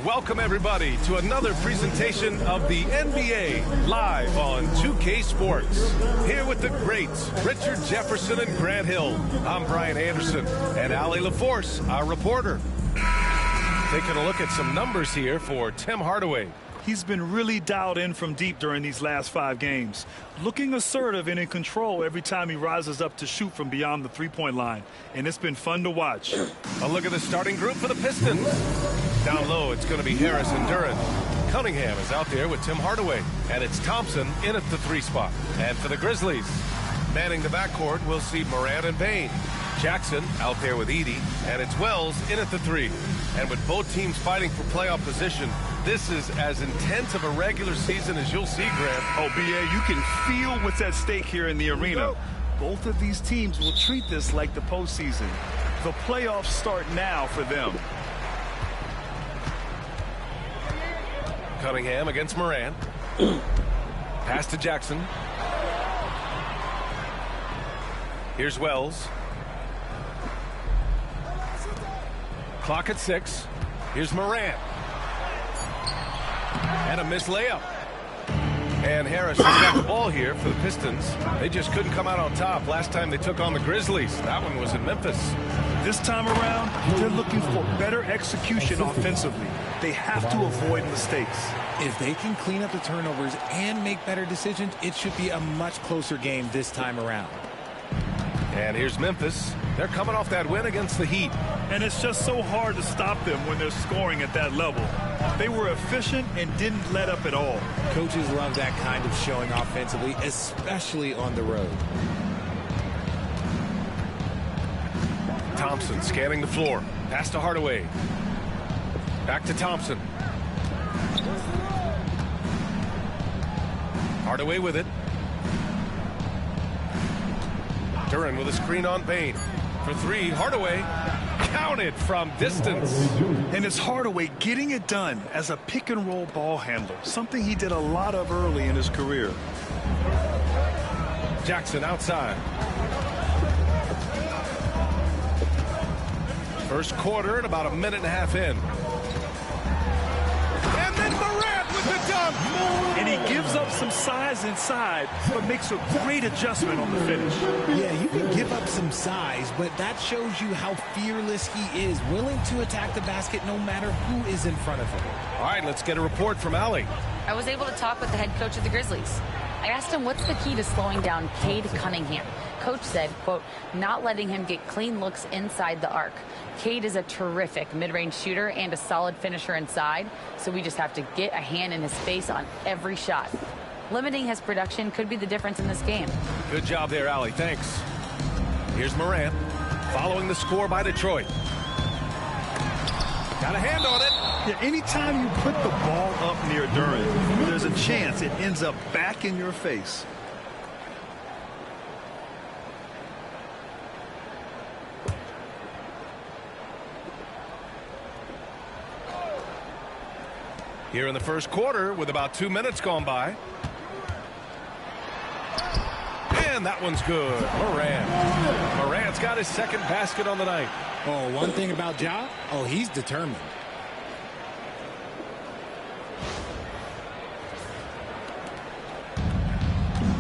welcome everybody to another presentation of the NBA live on 2K Sports. Here with the greats, Richard Jefferson and Grant Hill. I'm Brian Anderson and Allie LaForce, our reporter. Taking a look at some numbers here for Tim Hardaway. He's been really dialed in from deep during these last 5 games. Looking assertive and in control every time he rises up to shoot from beyond the three-point line. And it's been fun to watch. A look at the starting group for the Pistons. Down low, it's going to be Harris and Duran. Cunningham is out there with Tim Hardaway. And it's Thompson in at the 3 spot. And for the Grizzlies, manning the backcourt, we'll see Morant and Payne. Jackson out there with Edey. And it's Wells in at the 3. And with both teams fighting for playoff position, this is as intense of a regular season as you'll see, Grant. Oh, B.A., you can feel what's at stake here in the arena. Both of these teams will treat this like the postseason. The playoffs start now for them. Cunningham against Morant. Pass to Jackson. Here's Wells. Clock at 6. Here's Morant. And a missed layup. And Harris has got the ball here for the Pistons. They just couldn't come out on top last time they took on the Grizzlies. That one was in Memphis. This time around, they're looking for better execution offensively. They have to avoid mistakes. If they can clean up the turnovers and make better decisions, it should be a much closer game this time around. And here's Memphis. They're coming off that win against the Heat. And it's just so hard to stop them when they're scoring at that level. They were efficient and didn't let up at all. Coaches love that kind of showing offensively, especially on the road. Thompson scanning the floor. Pass to Hardaway. Back to Thompson. Hardaway with it. Duran with a screen on Payne. For 3, Hardaway counted from distance. And it's Hardaway getting it done as a pick-and-roll ball handler, something he did a lot of early in his career. Jackson outside. First quarter and about a minute and a half in. And then Morant with the dunk. And he gives up some size inside, but makes a great adjustment on the finish. Yeah, you can give up some size, but that shows you how fearless he is, willing to attack the basket no matter who is in front of him. All right, let's get a report from Allie. I was able to talk with the head coach of the Grizzlies. I asked him what's the key to slowing down Cade Cunningham. Coach said, quote, not letting him get clean looks inside the arc. Cade is a terrific mid-range shooter and a solid finisher inside, so we just have to get a hand in his face on every shot. Limiting his production could be the difference in this game. Good job there, Allie. Thanks. Here's Morant following the score by Detroit. Got a hand on it. Yeah, anytime you put the ball up near Duran, there's a chance it ends up back in your face. Here in the first quarter with about 2 minutes gone by. And that one's good. Morant's got his second basket on the night. Oh, one thing about Ja, he's determined.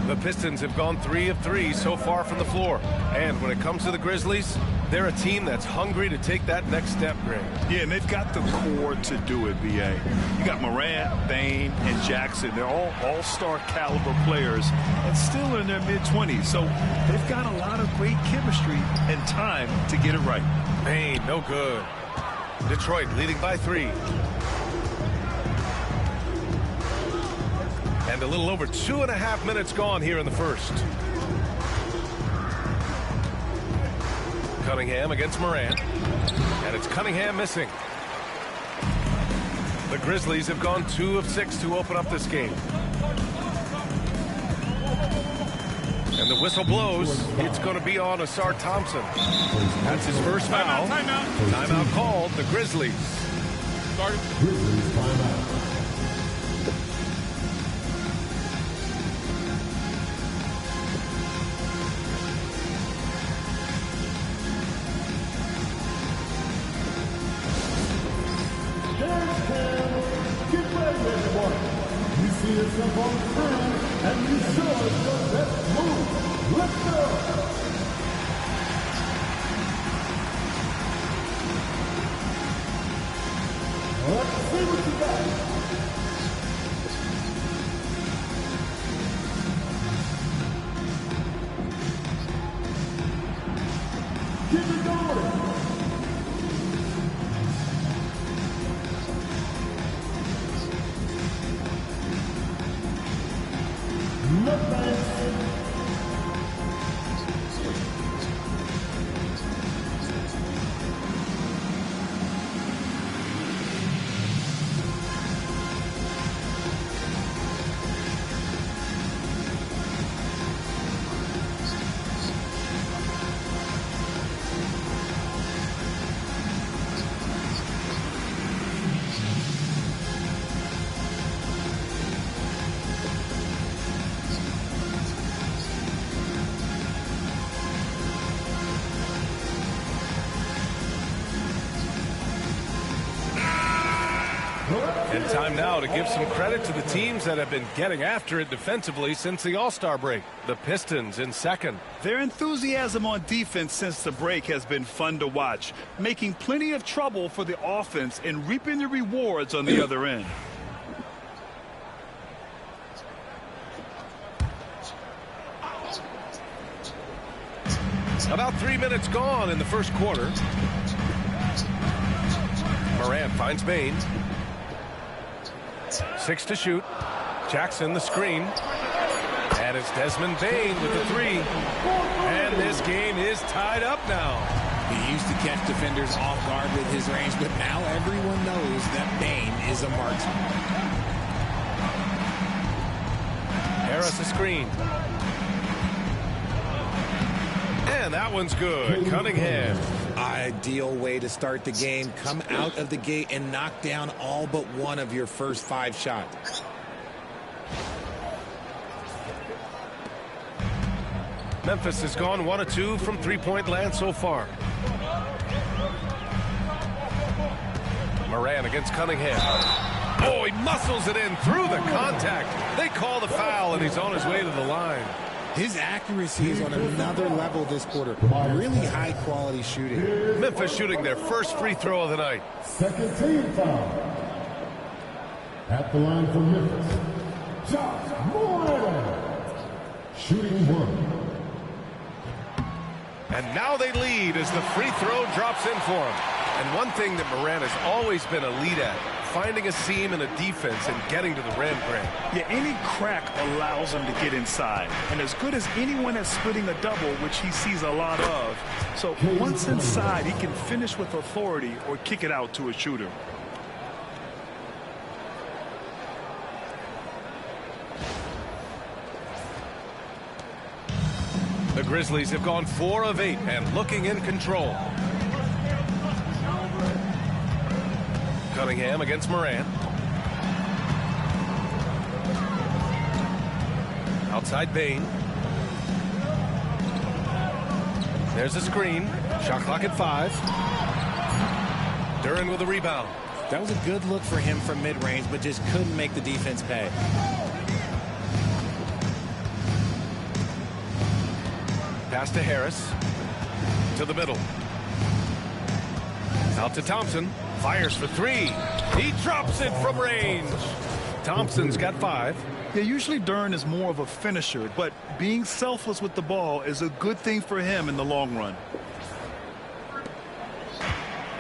The Pistons have gone 3 of 3 so far from the floor. And when it comes to the Grizzlies, they're a team that's hungry to take that next step, Grant. Yeah, and they've got the core to do it, B.A. You got Morant, Payne, and Jackson. They're all all-star caliber players and still in their mid-20s. So they've got a lot of great chemistry and time to get it right. Payne, no good. Detroit leading by 3. And a little over 2.5 minutes gone here in the first. Cunningham against Morant. And it's Cunningham missing. The Grizzlies have gone 2 of 6 to open up this game. And the whistle blows. It's going to be on Asar Thompson. That's his first foul. Timeout called. The Grizzlies. Grizzlies timeout. Memphis. yourself on the ground and you show us your best move. Let's go! Let's see what you got. Keep it going. And time now to give some credit to the teams that have been getting after it defensively since the All-Star break. The Pistons in second. Their enthusiasm on defense since the break has been fun to watch, making plenty of trouble for the offense and reaping the rewards on the other end. About 3 minutes gone in the first quarter. Morant finds Bain. 6 to shoot. Jackson the screen. And it's Desmond Bain with the 3. And this game is tied up now. He used to catch defenders off guard with his range, but now everyone knows that Bain is a marksman. Harris a screen. And that one's good. Cunningham. Ideal way to start the game. Come out of the gate and knock down all but one of your first 5 shots. Memphis has gone 1 of 2 from three-point land so far. Morant against Cunningham. Oh, he muscles it in through the contact. They call the foul, and he's on his way to the line. His accuracy is on another level this quarter. Really high-quality shooting. Memphis shooting their first free throw of the night. Second team foul. At the line for Memphis, Josh Morant. Shooting 1. And now they lead as the free throw drops in for him. And one thing that Morant has always been a lead at, finding a seam in a defense and getting to the rim, Grant. Yeah, any crack allows him to get inside. And as good as anyone at splitting a double, which he sees a lot of. So once inside, he can finish with authority or kick it out to a shooter. The Grizzlies have gone 4 of 8 and looking in control. Cunningham against Morant. Outside Bain. There's a screen. Shot clock at 5. Duren with a rebound. That was a good look for him from mid-range, but just couldn't make the defense pay. Pass to Harris. To the middle. Out to Thompson. Fires for 3. He drops it from range. Thompson's got 5. Yeah, usually Duren is more of a finisher, but being selfless with the ball is a good thing for him in the long run.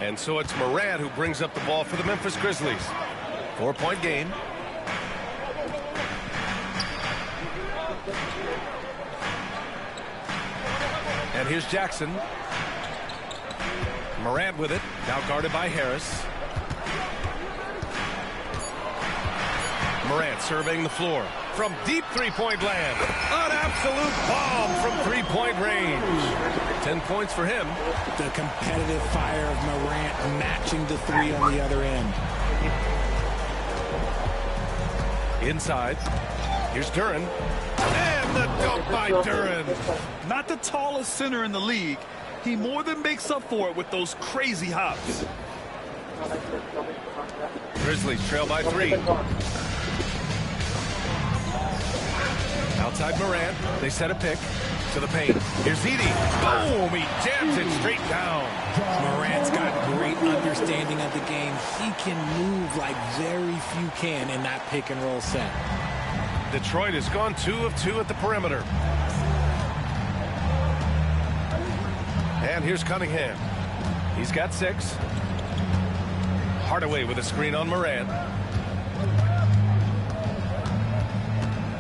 And so it's Morant who brings up the ball for the Memphis Grizzlies. 4-point game. And here's Jackson. Morant with it. Now guarded by Harris. Morant surveying the floor. From deep three-point land. An absolute bomb from three-point range. 10 points for him. The competitive fire of Morant matching the 3 on the other end. Inside. Here's Duren. And the dunk by Duren. Not the tallest center in the league. He more than makes up for it with those crazy hops. Grizzlies trail by 3. Outside Morant. They set a pick to the paint. Here's Edey. Boom! He jams it straight down. Morant's got great understanding of the game. He can move like very few can in that pick and roll set. Detroit has gone 2 of 2 at the perimeter. And here's Cunningham. He's got 6. Hardaway with a screen on Morant.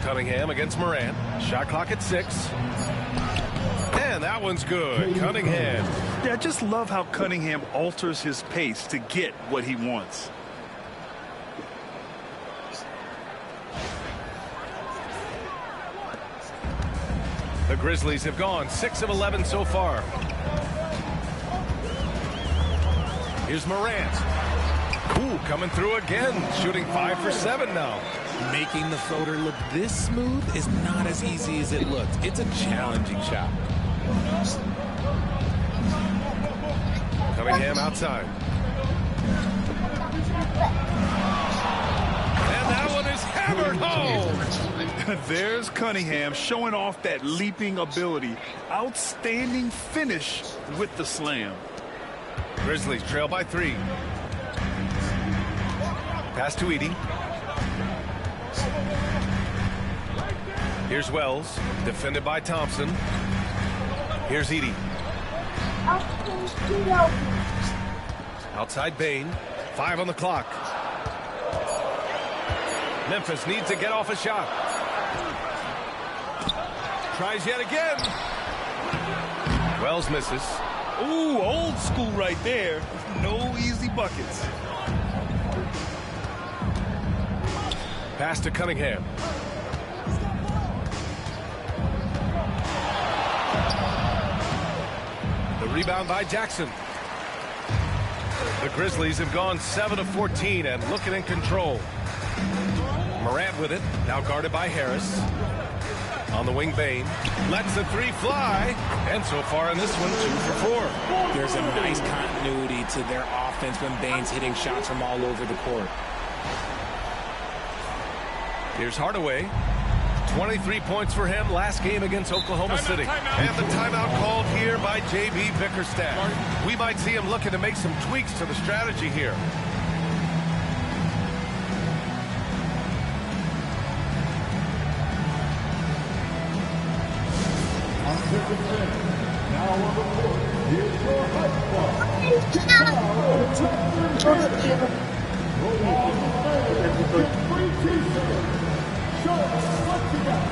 Cunningham against Morant. Shot clock at 6. And that one's good. Cunningham. Yeah, I just love how Cunningham alters his pace to get what he wants. The Grizzlies have gone 6 of 11 so far. Here's Morant. Ooh, coming through again. Shooting 5 for 7 now. Making the floater look this smooth is not as easy as it looks. It's a challenging shot. Cunningham outside. And that one is hammered home. There's Cunningham showing off that leaping ability. Outstanding finish with the slam. Grizzlies trail by 3. Pass to Edey. Here's Wells, defended by Thompson. Here's Edey. Outside Bane. 5 on the clock. Memphis needs to get off a shot. Tries yet again. Wells misses. Ooh, old school right there. No easy buckets. Pass to Cunningham. The rebound by Jackson. The Grizzlies have gone 7 of 14 and looking in control. Morant with it, now guarded by Harris. On the wing, Bane lets the 3 fly, and so far in this one, 2 for 4. There's a nice continuity to their offense when Bane's hitting shots from all over the court. Here's Hardaway. 23 points for him last game against Oklahoma City. And the timeout called here by J.B. Bickerstaff. We might see him looking to make some tweaks to the strategy here. Now on the court, here's your high spot. Free t-shirt. Show us what you got.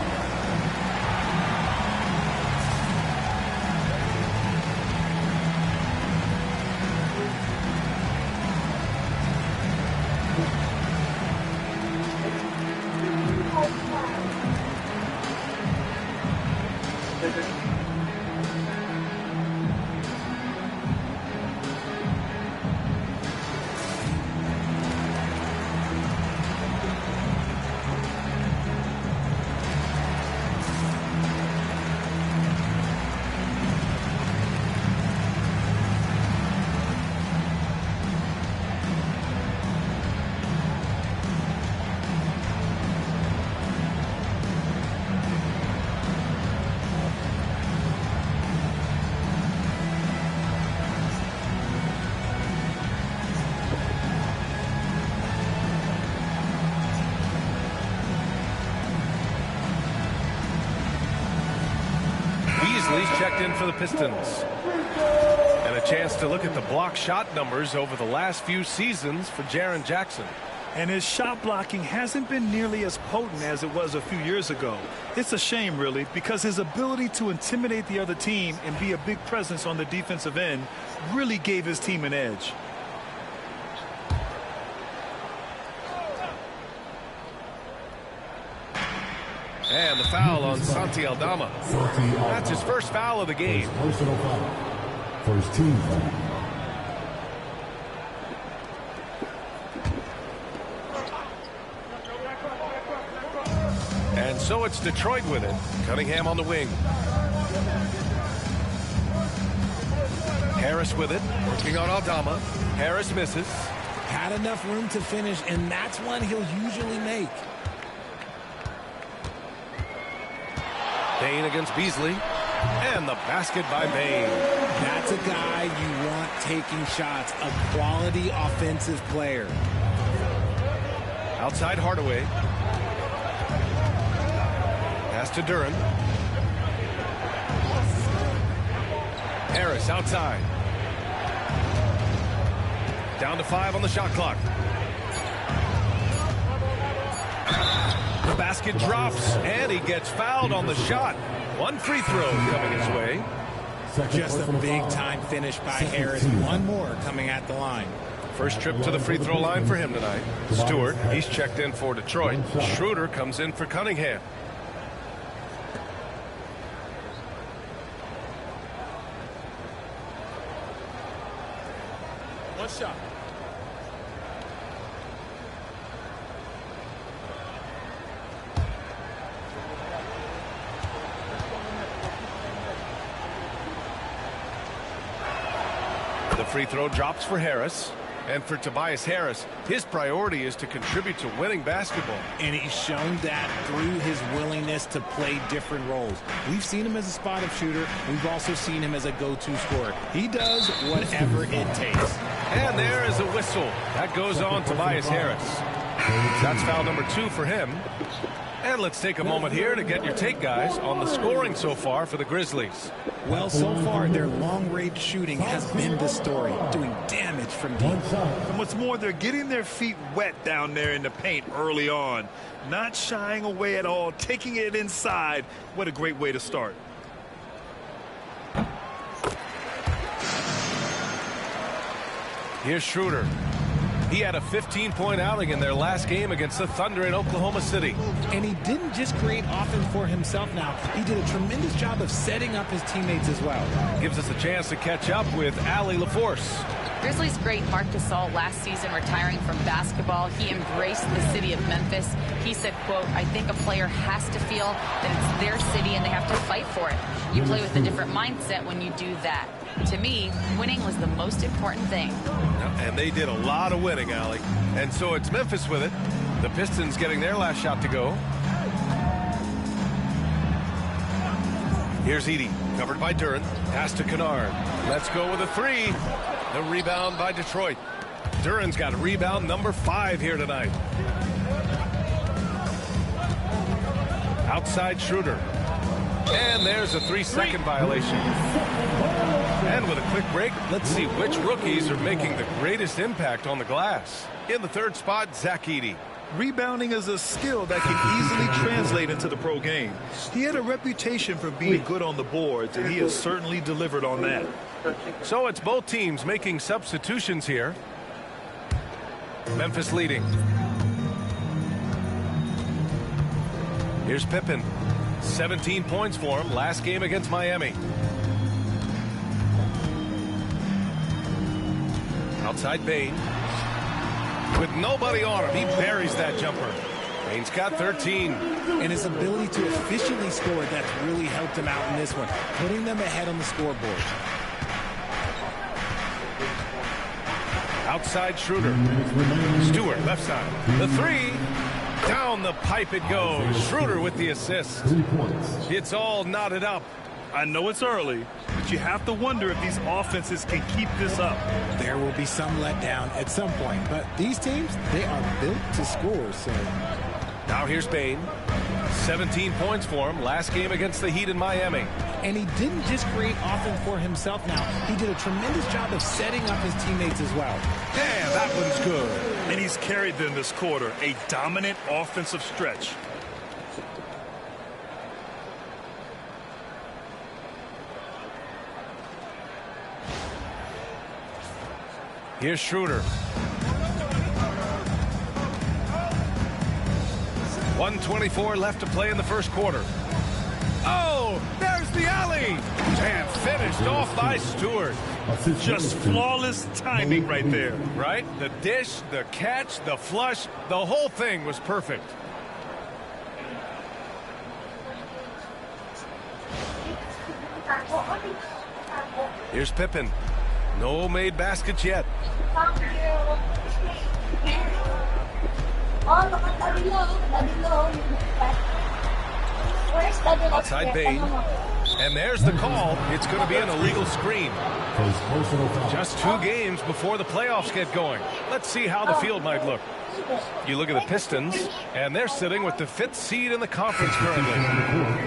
Checked in for the Pistons. And a chance to look at the block shot numbers over the last few seasons for Jaren Jackson. And his shot blocking hasn't been nearly as potent as it was a few years ago. It's a shame, really, because his ability to intimidate the other team and be a big presence on the defensive end really gave his team an edge. And the foul on Santi Aldama. That's his first foul of the game. Personal foul. First team foul. And so it's Detroit with it. Cunningham on the wing. Harris with it. Working on Aldama. Harris misses. Had enough room to finish, and that's one he'll usually make. Bain against Beasley. And the basket by Bain. That's a guy you want taking shots, a quality offensive player. Outside Hardaway. Pass to Duren. Harris outside. Down to 5 on the shot clock. The basket drops, and he gets fouled on the shot. One free throw coming his way. Just a big-time finish by Harris. One more coming at the line. First trip to the free throw line for him tonight. Stewart, he's checked in for Detroit. Schroeder comes in for Cunningham. One shot. The free throw drops for Harris. And for Tobias Harris, his priority is to contribute to winning basketball. And he's shown that through his willingness to play different roles. We've seen him as a spot-up shooter. We've also seen him as a go-to scorer. He does whatever it takes. And there is a whistle. That goes on Tobias Harris. That's foul number 2 for him. And let's take a moment here to get your take, guys, on the scoring so far for the Grizzlies. Well, so far, their long-range shooting has been the story, doing damage from deep. And what's more, they're getting their feet wet down there in the paint early on. Not shying away at all, taking it inside. What a great way to start. Here's Schroeder. He had a 15-point outing in their last game against the Thunder in Oklahoma City. And he didn't just create offense for himself now. He did a tremendous job of setting up his teammates as well. Gives us a chance to catch up with Allie LaForce. Grizzlies great Marc Gasol last season retiring from basketball. He embraced the city of Memphis. He said, quote, I think a player has to feel that it's their city and they have to fight for it. You play with a different mindset when you do that. To me, winning was the most important thing. And they did a lot of winning, Allie. And so it's Memphis with it. The Pistons getting their last shot to go. Here's Edey, covered by Duren. Pass to Kennard. Let's go with a 3. The rebound by Detroit. Duren's got rebound number 5 here tonight. Outside Schroeder. And there's a 3-second violation. And with a quick break, let's see which rookies are making the greatest impact on the glass. In the third spot, Zach Edey. Rebounding is a skill that can easily translate into the pro game. He had a reputation for being good on the boards, and he has certainly delivered on that. So it's both teams making substitutions here. Memphis leading. Here's Pippen. 17 points for him last game against Miami. Outside Bain. With nobody on him, he buries that jumper. Bain's got 13. And his ability to efficiently score, that's really helped him out in this one, putting them ahead on the scoreboard. Outside Schroeder. Stewart, left side. The 3. Down the pipe it goes. Schroeder with the assist. It's all knotted up. I know it's early, but you have to wonder if these offenses can keep this up. There will be some letdown at some point, but these teams, they are built to score. So now here's Bain. 17 points for him last game against the Heat in Miami. And he didn't just create offense for himself now. He did a tremendous job of setting up his teammates as well. Damn, that one's good. And he's carried them this quarter, a dominant offensive stretch. Here's Schroeder. 1:24 left to play in the first quarter. Oh, there's the alley. And finished off by Stewart. Just flawless timing right there. Right? The dish, the catch, the flush, the whole thing was perfect. Here's Pippen. No made baskets yet. Outside Bain. And there's the call. It's going to be an illegal screen. Just 2 games before the playoffs get going. Let's see how the field might look. You look at the Pistons, and they're sitting with the 5th seed in the conference currently.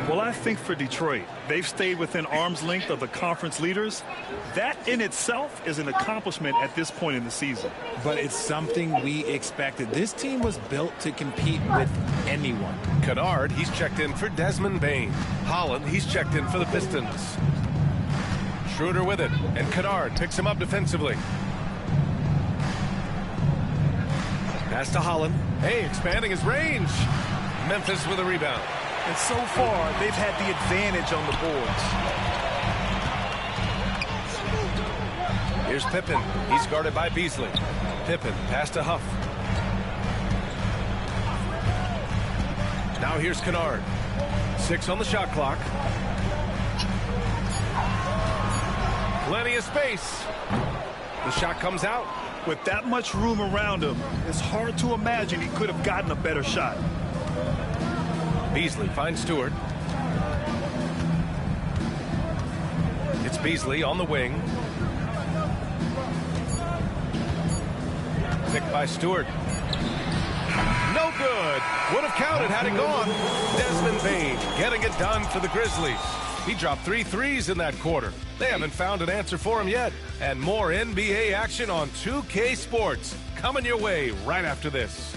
Well, I think for Detroit, they've stayed within arm's length of the conference leaders. That in itself is an accomplishment at this point in the season. But it's something we expected. This team was built to compete with anyone. Kennard, he's checked in for Desmond Bain. Holland, he's checked in for the Pistons. Schroeder with it, and Kennard picks him up defensively. Pass to Holland. Hey, expanding his range. Memphis with a rebound. And so far, they've had the advantage on the boards. Here's Pippen. He's guarded by Beasley. Pippen, pass to Huff. Now here's Kennard. 6 on the shot clock. Plenty of space. The shot comes out. With that much room around him, it's hard to imagine he could have gotten a better shot. Beasley finds Stewart. It's Beasley on the wing. Picked by Stewart. No good. Would have counted had it gone. Desmond Bain getting it done for the Grizzlies. He dropped 3 threes in that quarter. They haven't found an answer for him yet. And more NBA action on 2K Sports coming your way right after this.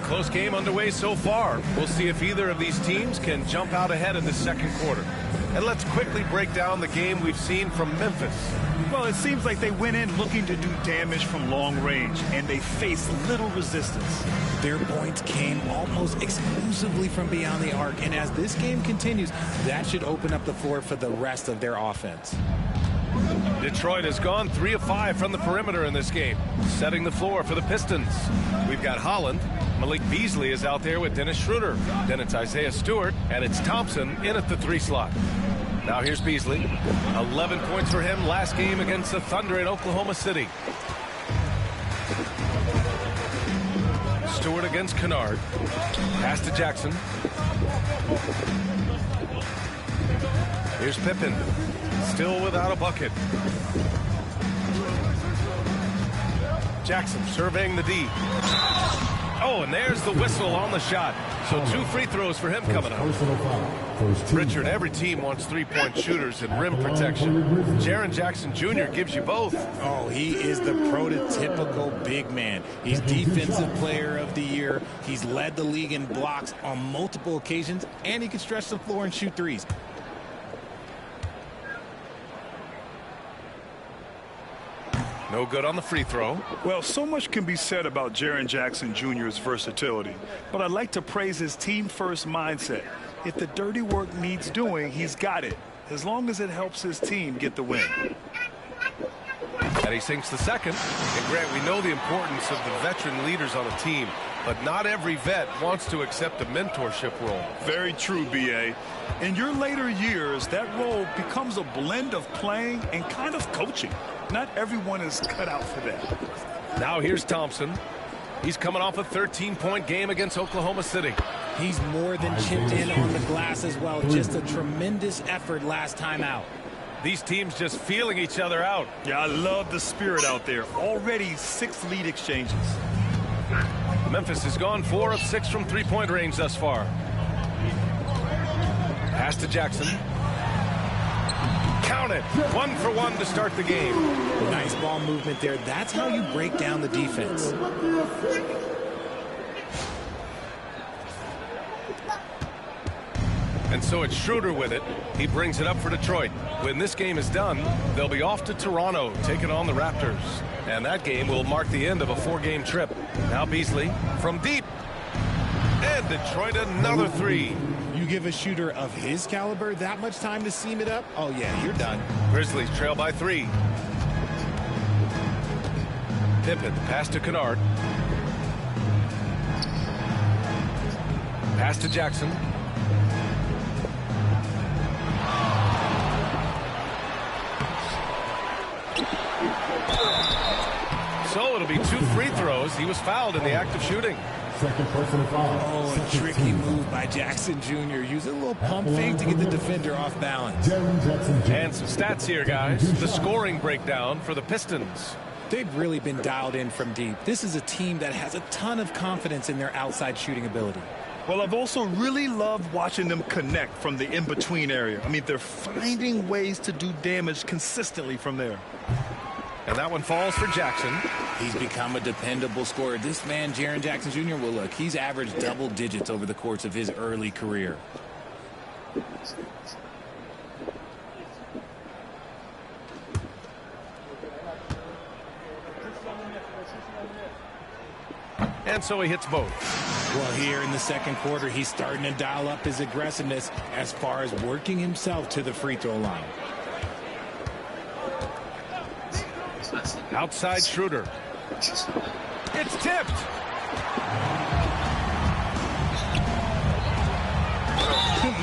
Close game underway so far. We'll see if either of these teams can jump out ahead in the second quarter. And let's quickly break down the game we've seen from Memphis. Well, it seems like they went in looking to do damage from long range, and they faced little resistance. Their points came almost exclusively from beyond the arc, and as this game continues, that should open up the floor for the rest of their offense. Detroit has gone 3 of 5 from the perimeter in this game, setting the floor for the Pistons. We've got Holland. Malik Beasley is out there with Dennis Schroeder. Then it's Isaiah Stewart, and it's Thompson in at the 3 slot. Now here's Beasley. 11 points for him last game against the Thunder in Oklahoma City. Stewart against Kennard. Pass to Jackson. Here's Pippen. Still without a bucket. Jackson surveying the D. Oh, and there's the whistle on the shot. So 2 free throws for him coming up. Richard, every team wants 3-point shooters and rim protection. Jaren Jackson Jr. gives you both. Oh, he is the prototypical big man. He's Defensive Player of the Year. He's led the league in blocks on multiple occasions, and he can stretch the floor and shoot threes. No good on the free throw. Well, so much can be said about Jaren Jackson Jr.'s versatility, but I'd like to praise his team-first mindset. If the dirty work needs doing, he's got it, as long as it helps his team get the win. And he sinks the second. And Grant, we know the importance of the veteran leaders on a team, but not every vet wants to accept a mentorship role. Very true, B.A. In your later years, that role becomes a blend of playing and kind of coaching. Not everyone is cut out for that. Now here's Thompson. He's coming off a 13-point game against Oklahoma City. He's more than chipped in on the glass as well. Just a tremendous effort last time out. These teams just feeling each other out. Yeah, I love the spirit out there. Already 6 lead exchanges. Memphis has gone 4 of 6 from 3-point range thus far. Pass to Jackson. Count it. 1 for 1 to start the game. Nice ball movement there. That's how you break down the defense. And so it's Schroeder with it. He brings it up for Detroit. When this game is done, they'll be off to Toronto, taking on the Raptors. And that game will mark the end of a 4-game trip. Now Beasley from deep. And Detroit another 3. You give a shooter of his caliber that much time to seam it up? Oh, yeah, you're done. Grizzlies trail by 3. Pippen, pass to Kennard. Pass to Jackson. So it'll be 2 free throws. He was fouled in the act of shooting. Second personal foul. Oh, a tricky move by Jackson Jr. Using a little pump fake to get the defender off balance. And some stats here, guys. The scoring breakdown for the Pistons. They've really been dialed in from deep. This is a team that has a ton of confidence in their outside shooting ability. Well, I've also really loved watching them connect from the in-between area. I mean, they're finding ways to do damage consistently from there. And that one falls for Jackson. He's become a dependable scorer. This man, Jaren Jackson Jr., well, look, he's averaged double digits over the course of his early career. And so he hits both. Well, here in the second quarter, he's starting to dial up his aggressiveness as far as working himself to the free throw line. Outside Schroeder. It's tipped.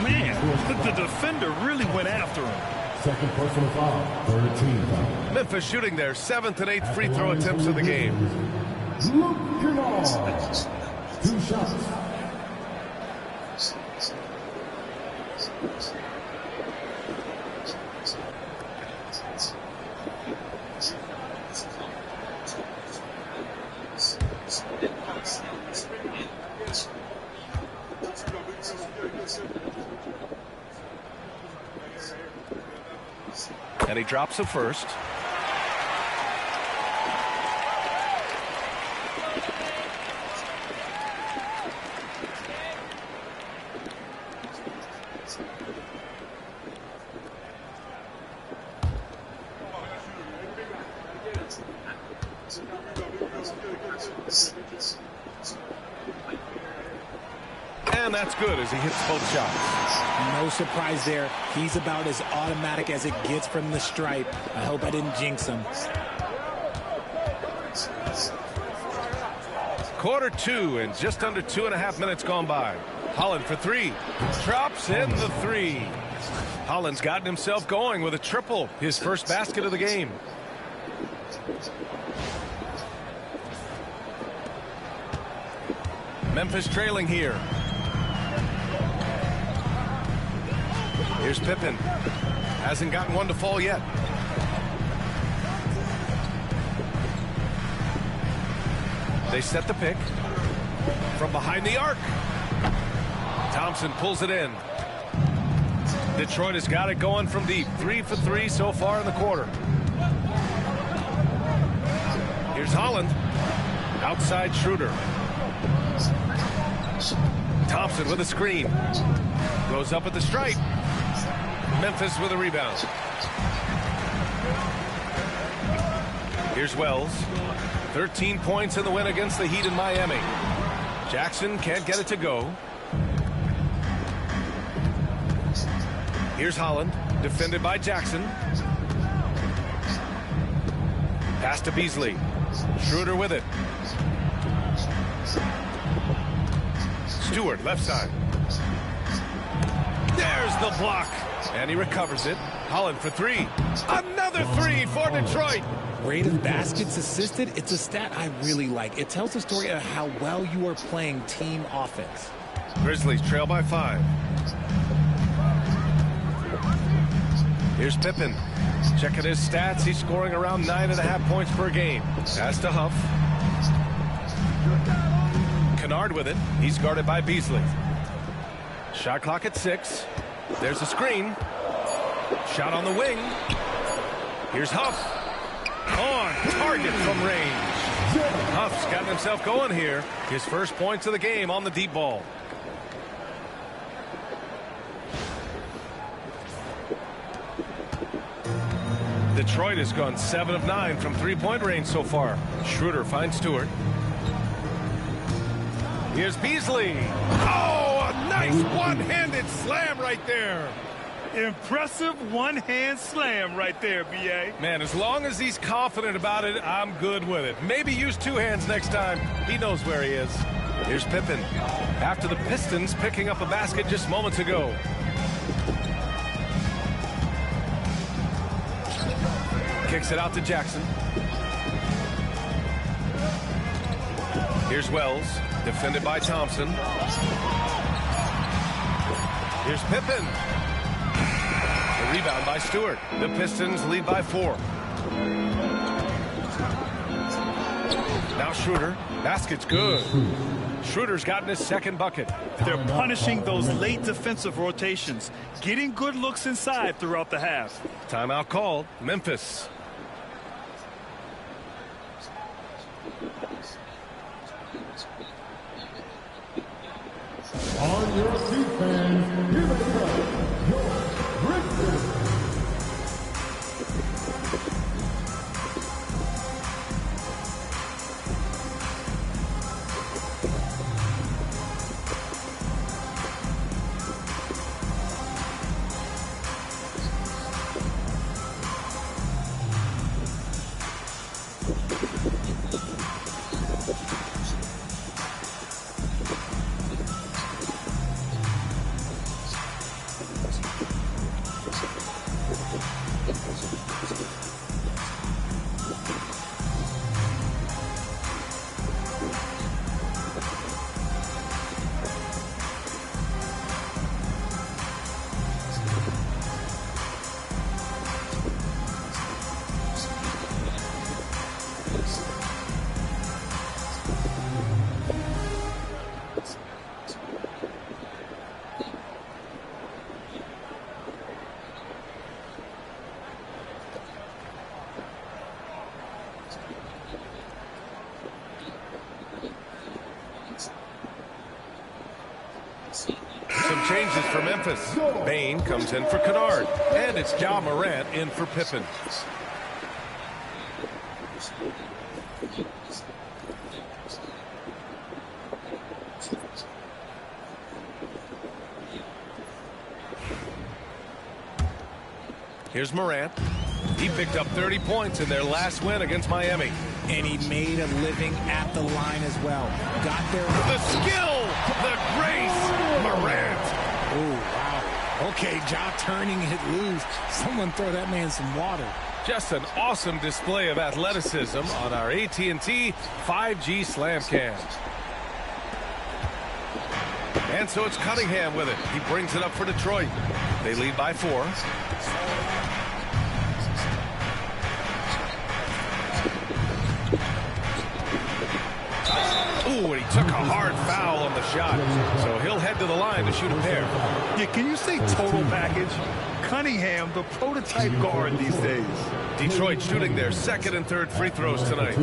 Man, the defender really went after him. Second personal foul. Third team foul. Memphis shooting their 7th and 8th free throw attempts of the game. Luke Kennard. 2 shots. And he drops a first. And that's good as he hits both shots. No surprise there. He's about as automatic as it gets from the stripe. I hope I didn't jinx him. Quarter 2 and just under 2.5 minutes gone by. Holland for 3. Drops in the 3. Holland's gotten himself going with a triple. His first basket of the game. Memphis trailing here. Here's Pippen. Hasn't gotten one to fall yet. They set the pick. From behind the arc. Thompson pulls it in. Detroit has got it going from deep. 3 for 3 so far in the quarter. Here's Holland. Outside Schroeder. Thompson with a screen. Goes up at the stripe. Memphis with a rebound. Here's Wells. 13 points in the win against the Heat in Miami. Jackson can't get it to go. Here's Holland, defended by Jackson. Pass to Beasley. Schroeder with it. Stewart, left side. There's the block. And he recovers it. Holland for 3. Another 3 for Detroit. Rate of baskets assisted, it's a stat I really like. It tells the story of how well you are playing team offense. Grizzlies trail by 5. Here's Pippen. Checking his stats. He's scoring around 9.5 points per game. Pass to Huff. Kennard with it. He's guarded by Beasley. Shot clock at 6. There's a screen. Shot on the wing. Here's Huff. On target from range. Huff's gotten himself going here. His first points of the game on the deep ball. Detroit has gone 7 of 9 from three-point range so far. Schroeder finds Stewart. Here's Beasley. Oh, a nice one-handed slam right there. Impressive one-hand slam right there, B.A. Man, as long as he's confident about it, I'm good with it. Maybe use two hands next time. He knows where he is. Here's Pippen. After the Pistons picking up a basket just moments ago. Kicks it out to Jackson. Here's Wells, defended by Thompson. Here's Pippen. The rebound by Stewart. The Pistons lead by 4. Now Schroeder. Basket's good. Schroeder's gotten his second bucket. They're punishing those late defensive rotations, getting good looks inside throughout the half. Timeout called. Memphis. On your seat, fans, here they come, your Grizzlies. Some changes for Memphis. Bain comes in for Kennard. And it's Ja Morant in for Pippen. Here's Morant. He picked up 30 points in their last win against Miami. And he made a living at the line as well. Got there. The skill, the grace, Morant. Oh, wow. Okay, Ja turning it loose. Someone throw that man some water. Just an awesome display of athleticism on our AT&T 5G Slam Cam. And so it's Cunningham with it. He brings it up for Detroit. They lead by 4. Ooh, and he took a hard foul on the shot. So he'll head to the line to shoot a pair. Yeah, can you say total package? Cunningham, the prototype guard these days. Detroit shooting their second and third free throws tonight.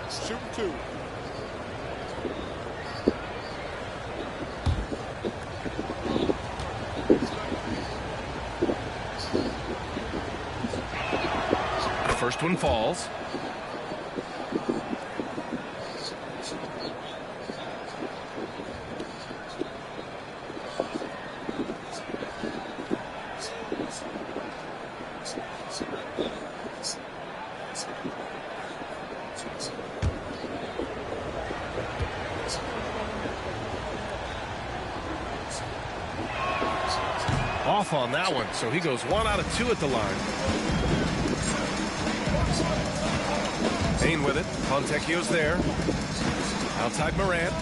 Shoot 2. The first one falls. Off on that one, so he goes 1 out of 2 at the line. Bain with it. Fontecchio's there. Outside Morant.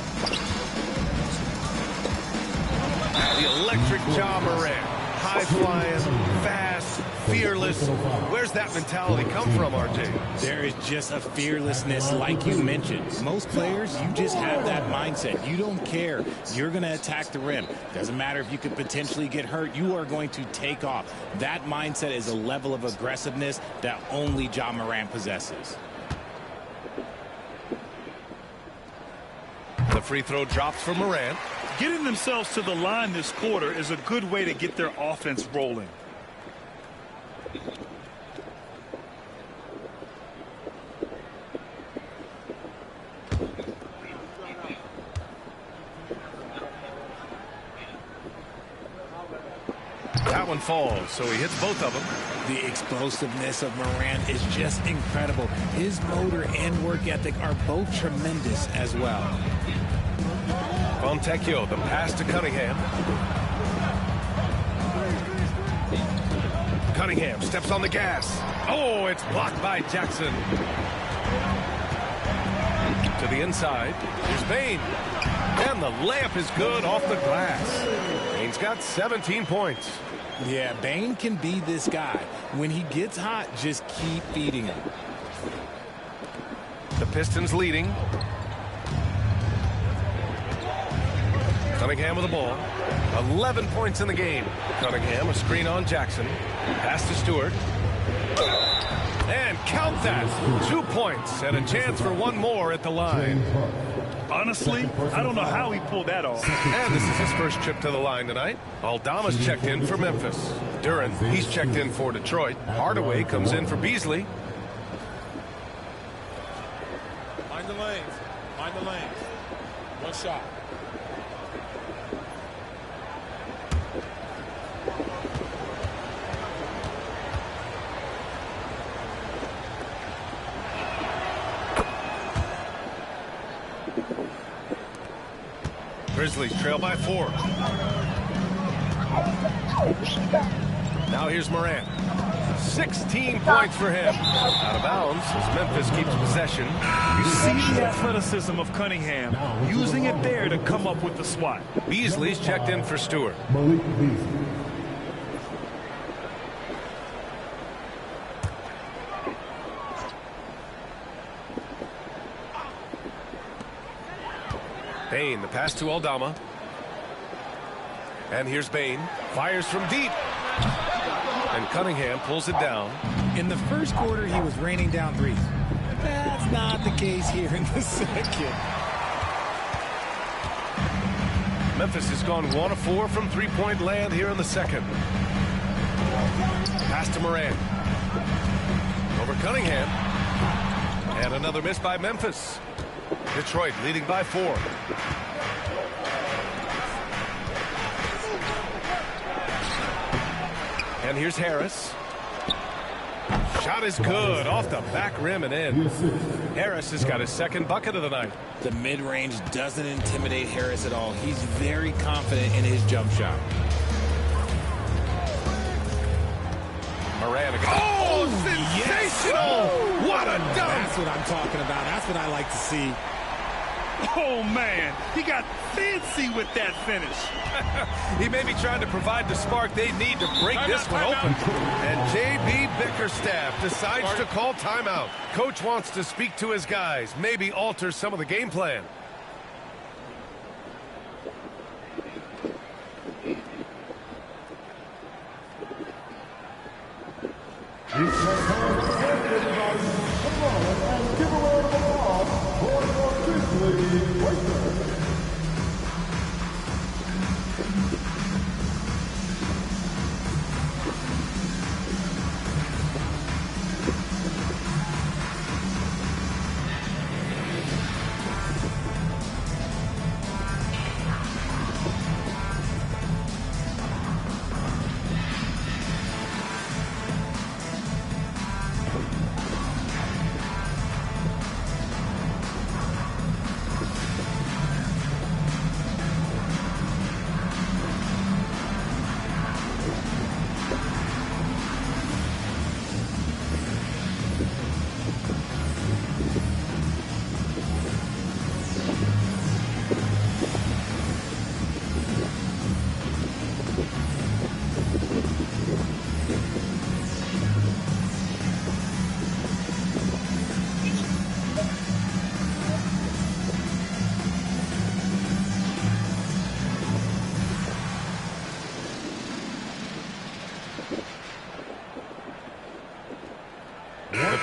The electric Ja Morant. High-flying, fast, fearless. Where's that mentality come from, RJ? There is just a fearlessness like you mentioned. Most players, you just have that mindset. You don't care. You're going to attack the rim. Doesn't matter if you could potentially get hurt. You are going to take off. That mindset is a level of aggressiveness that only Ja Morant possesses. The free throw drops for Morant. Getting themselves to the line this quarter is a good way to get their offense rolling. That one falls, so he hits both of them. The explosiveness of Moran is just incredible. His motor and work ethic are both tremendous as well. Fontecchio, the pass to Cunningham. Cunningham steps on the gas. Oh, it's blocked by Jackson. To the inside. Here's Bane. And the layup is good off the glass. Bane's got 17 points. Yeah, Bane can be this guy. When he gets hot, just keep feeding him. The Pistons leading. Cunningham with the ball. 11 points in the game. Cunningham, a screen on Jackson. Pass to Stewart. And count that. 2 points and a chance for one more at the line. Honestly, I don't know how he pulled that off. And this is his first trip to the line tonight. Aldama's checked in for Memphis. Duren, he's checked in for Detroit. Hardaway comes in for Beasley. Mind the lanes. Mind the lanes. One shot. Grizzlies trail by 4. Now here's Moran. 16 points for him. Out of bounds as Memphis keeps possession. You see the athleticism of Cunningham, using it there to come up with the swat. Beasley's checked in for Stewart. Malik Beasley. Bane, the pass to Aldama. And here's Bane. Fires from deep. And Cunningham pulls it down. In the first quarter, he was raining down threes. That's not the case here in the second. Memphis has gone 1 of 4 from three-point land here in the second. Pass to Moran. Over Cunningham. And another miss by Memphis. Detroit leading by 4. And here's Harris. Shot is good off the back rim and in. Harris has got his second bucket of the night. The mid-range doesn't intimidate Harris at all. He's very confident in his jump shot. Moran. Oh, sensational! Yes. What a dunk! That's what I'm talking about. That's what I like to see. Oh, man, he got fancy with that finish. He may be trying to provide the spark they need to break this one open. And J.B. Bickerstaff decides to call timeout. Coach wants to speak to his guys, maybe alter some of the game plan.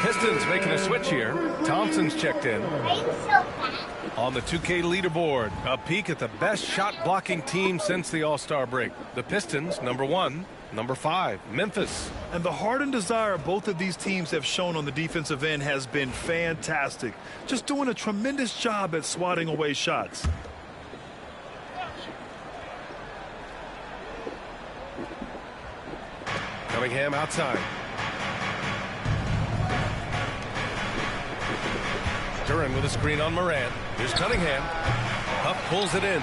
Pistons making a switch here. Thompson's checked in. On the 2K leaderboard, a peek at the best shot blocking team since the All-Star break. The Pistons, number 1. Number 5, Memphis. And the heart and desire both of these teams have shown on the defensive end has been fantastic. Just doing a tremendous job at swatting away shots. Cunningham outside. Duran with a screen on Morant. Here's Cunningham. Huff pulls it in.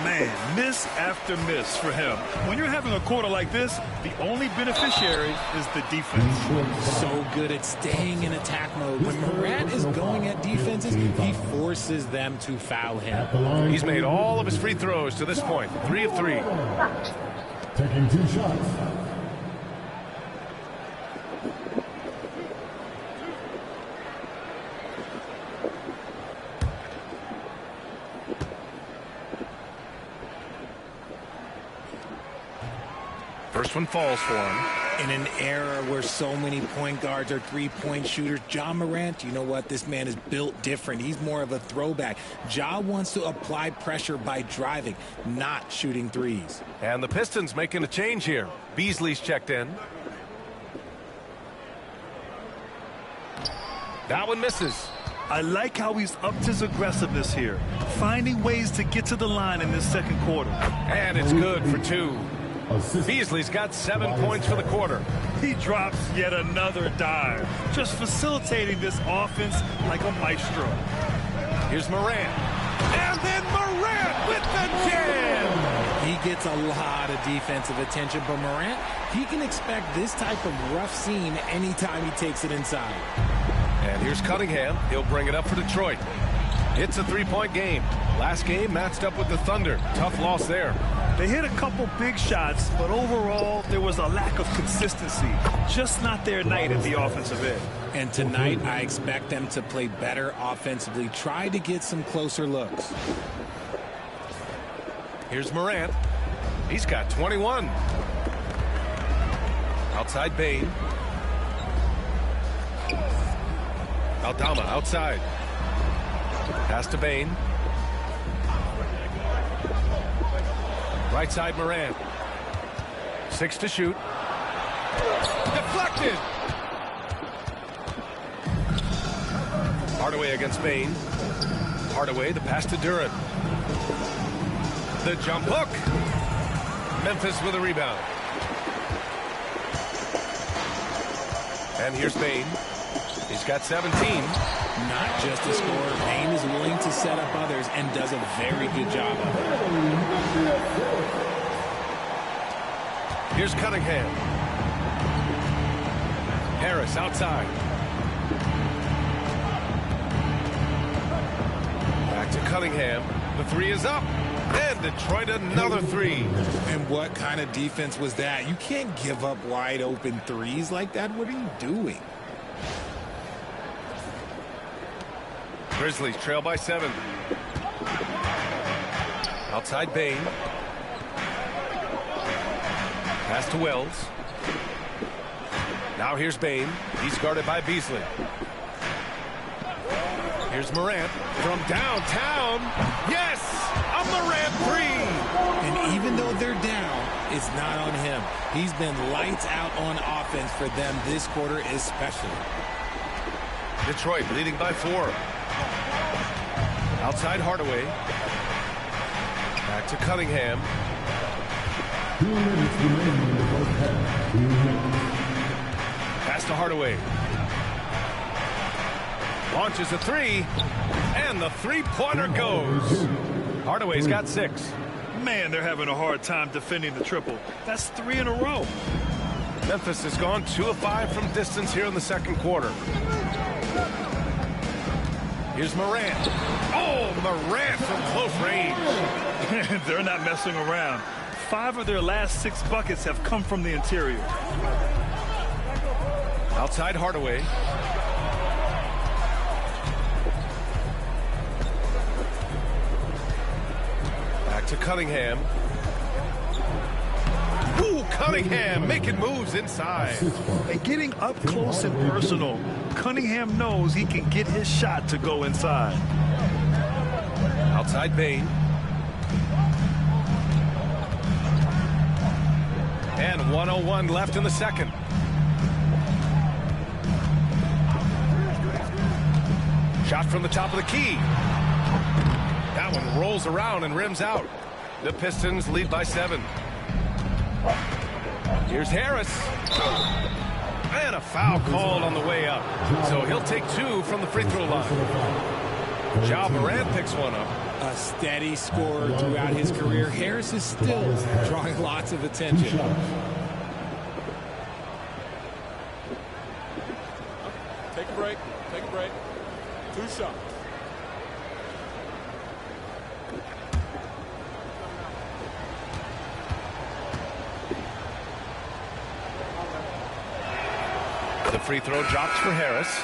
Man, miss after miss for him. When you're having a quarter like this, the only beneficiary is the defense. So good at staying in attack mode. When Morant is going at defenses, he forces them to foul him. He's made all of his free throws to this point. 3 of 3. Taking 2 shots. First one falls for him. In an era where so many point guards are three-point shooters, Ja Morant, you know what? This man is built different. He's more of a throwback. Ja wants to apply pressure by driving, not shooting threes. And the Pistons making a change here. Beasley's checked in. That one misses. I like how he's upped his aggressiveness here, finding ways to get to the line in this second quarter. And it's good for 2. Beasley's got 7 points for the quarter. He drops yet another dive, just facilitating this offense like a maestro. Here's Morant. And then Morant with the jam! He gets a lot of defensive attention, but Morant, he can expect this type of rough scene anytime he takes it inside. And here's Cunningham. He'll bring it up for Detroit. It's a 3-point game. Last game matched up with the Thunder. Tough loss there. They hit a couple big shots, but overall, there was a lack of consistency. Just not their night at the offensive end. And tonight, I expect them to play better offensively. Try to get some closer looks. Here's Morant. He's got 21. Outside Bane. Aldama outside. Pass to Bane. Right side Morant. 6 to shoot. Deflected. Hardaway against Bane. Hardaway, the pass to Duran. The jump hook. Memphis with a rebound. And here's Bane. He's got 17. Not just a scorer, Bane is willing to set up others and does a very good job of it. Here's Cunningham. Harris outside. Back to Cunningham. The 3 is up. And Detroit another 3. And what kind of defense was that? You can't give up wide open threes like that. What are you doing? Grizzlies trail by 7. Outside Bane. Pass to Wells. Now here's Bane. He's guarded by Beasley. Here's Morant from downtown. Yes! A Morant 3! And even though they're down, it's not on him. He's been lights out on offense for them this quarter especially. Detroit leading by 4. Outside Hardaway. Back to Cunningham. 2 minutes remaining in the first half. 2 minutes. Pass to Hardaway. Launches a 3. And the 3-pointer goes. Hardaway's got 6. Man, they're having a hard time defending the triple. That's 3 in a row. Memphis has gone 2 of 5 from distance here in the second quarter. Here's Morant. Oh, Morant from close range. They're not messing around. 5 of their last 6 buckets have come from the interior. Outside Hardaway. Back to Cunningham. Ooh, Cunningham making moves inside. And getting up close and personal, Cunningham knows he can get his shot to go inside. Outside Bane. And 1:01 left in the second. Shot from the top of the key. That one rolls around and rims out. The Pistons lead by 7. Here's Harris. And a foul called on the way up. So he'll take 2 from the free throw line. Ja Morant picks one up. A steady scorer throughout his career. Harris is still drawing lots of attention. Take a break. Take a break. 2 shots. The free throw drops for Harris.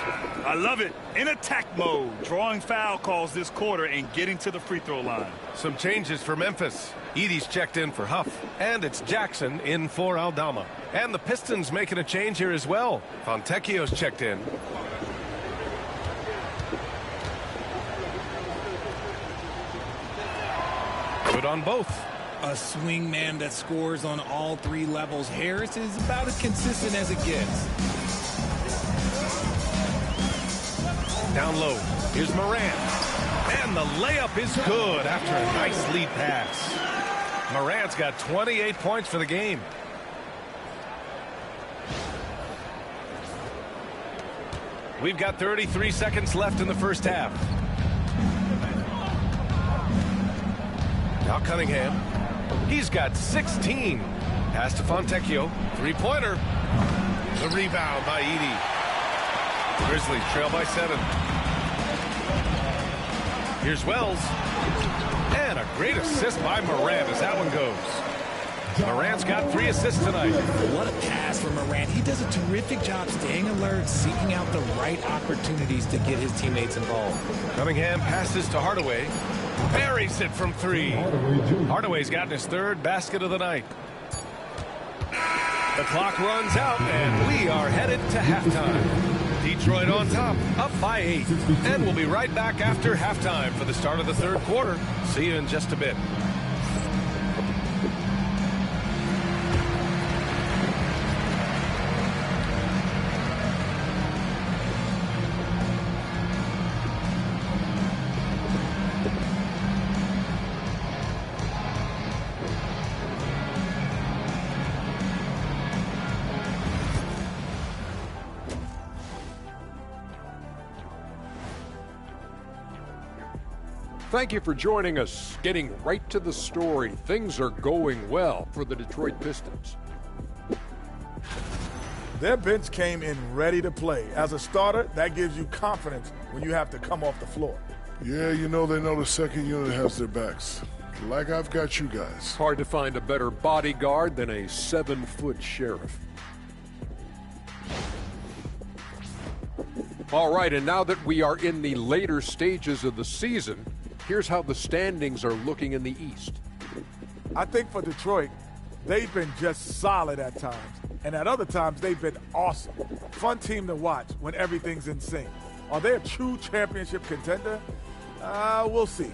I love it. In attack mode, drawing foul calls this quarter and getting to the free throw line. Some changes for Memphis. Edey's checked in for Huff. And it's Jackson in for Aldama. And the Pistons making a change here as well. Fontecchio's checked in. Good on both. A swing man that scores on all 3 levels. Harris is about as consistent as it gets. Down low. Here's Morant. And the layup is good after a nice lead pass. Morant's got 28 points for the game. We've got 33 seconds left in the first half. Now Cunningham. He's got 16. Pass to Fontecchio. 3-pointer. The rebound by Edey. Grizzlies trail by 7. Here's Wells. And a great assist by Morant as that one goes. Morant's got 3 assists tonight. What a pass from Morant. He does a terrific job staying alert, seeking out the right opportunities to get his teammates involved. Cunningham passes to Hardaway. Buries it from 3. Hardaway's gotten his 3rd basket of the night. The clock runs out, and we are headed to halftime. Detroit on top, up by 8. And we'll be right back after halftime for the start of the 3rd quarter. See you in just a bit. Thank you for joining us. Getting right to the story, things are going well for the Detroit Pistons. Their bench came in ready to play. As a starter, that gives you confidence when you have to come off the floor. Yeah, you know they know the second unit has their backs. Like I've got you guys. Hard to find a better bodyguard than a 7-foot sheriff. All right, and now that we are in the later stages of the season, here's how the standings are looking in the East. I think for Detroit, they've been just solid at times. And at other times, they've been awesome. Fun team to watch when everything's in sync. Are they a true championship contender? We'll see.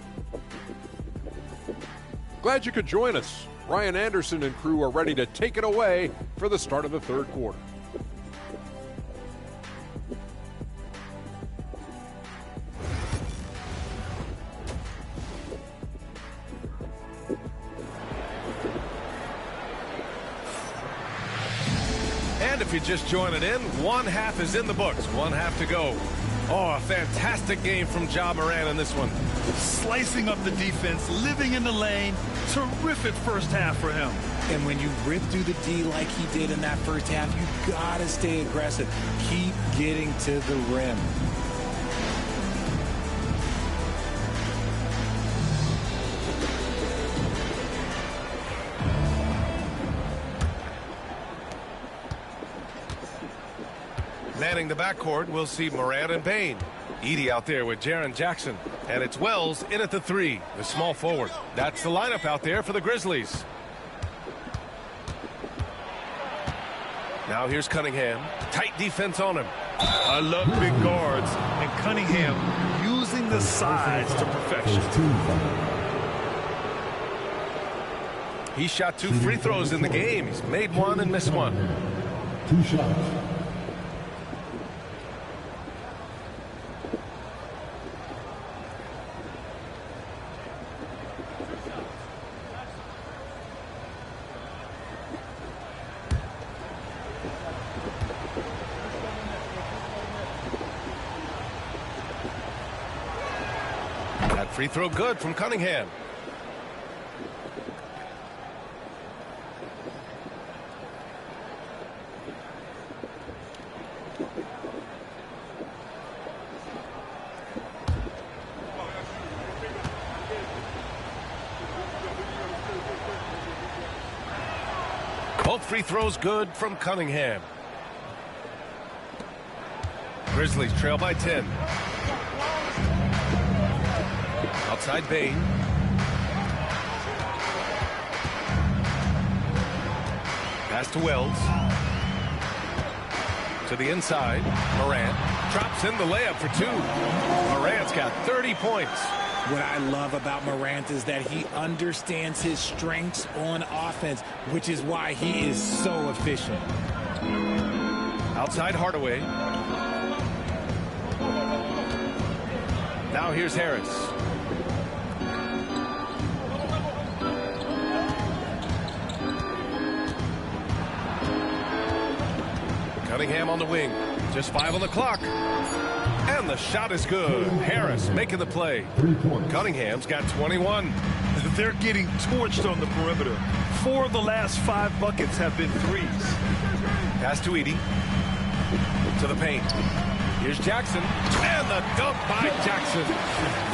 Glad you could join us. Ryan Anderson and crew are ready to take it away for the start of the 3rd quarter. And if you're just joining in, 1 half is in the books. 1 half to go. Oh, a fantastic game from Ja Morant in this one. Slicing up the defense, living in the lane. Terrific first half for him. And when you rip through the D like he did in that first half, you gotta stay aggressive. Keep getting to the rim. Manning the backcourt, we'll see Morant and Payne. Edey out there with Jaren Jackson. And it's Wells in at the 3, the small forward. That's the lineup out there for the Grizzlies. Now here's Cunningham. Tight defense on him. I love big guards, and Cunningham using the sides to perfection. He shot 2 free throws in the game. He's made 1 and missed 1. 2 shots. Free throw good from Cunningham. Both free throws good from Cunningham. Grizzlies trail by 10. Outside Bain. Pass to Wells. To the inside. Morant drops in the layup for two. Morant's got 30 points. What I love about Morant is that he understands his strengths on offense, which is why he is so efficient. Outside Hardaway. Now here's Harris. Cunningham on the wing. Just 5 on the clock. And the shot is good. Harris making the play. Cunningham's got 21. They're getting torched on the perimeter. 4 of the last 5 buckets have been threes. Pass to Edey. To the paint. Here's Jackson. And the dunk by Jackson.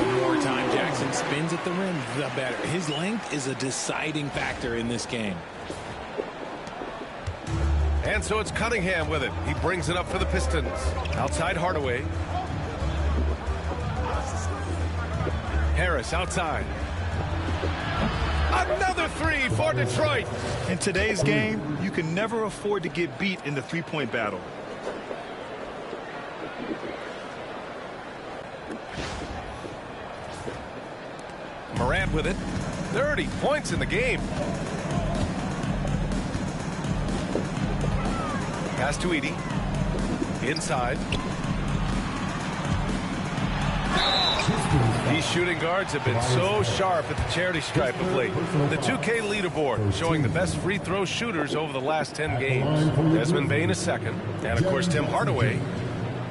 The more time Jackson spins at the rim, the better. His length is a deciding factor in this game. And so it's Cunningham with it. He brings it up for the Pistons. Outside Hardaway. Harris outside. Another three for Detroit. In today's game, you can never afford to get beat in the three-point battle. Morant with it. 30 points in the game. Pass to Edey. Inside. These shooting guards have been so sharp at the charity stripe of late. The 2K leaderboard showing the best free throw shooters over the last 10 games. Desmond Bain is second. And, of course, Tim Hardaway.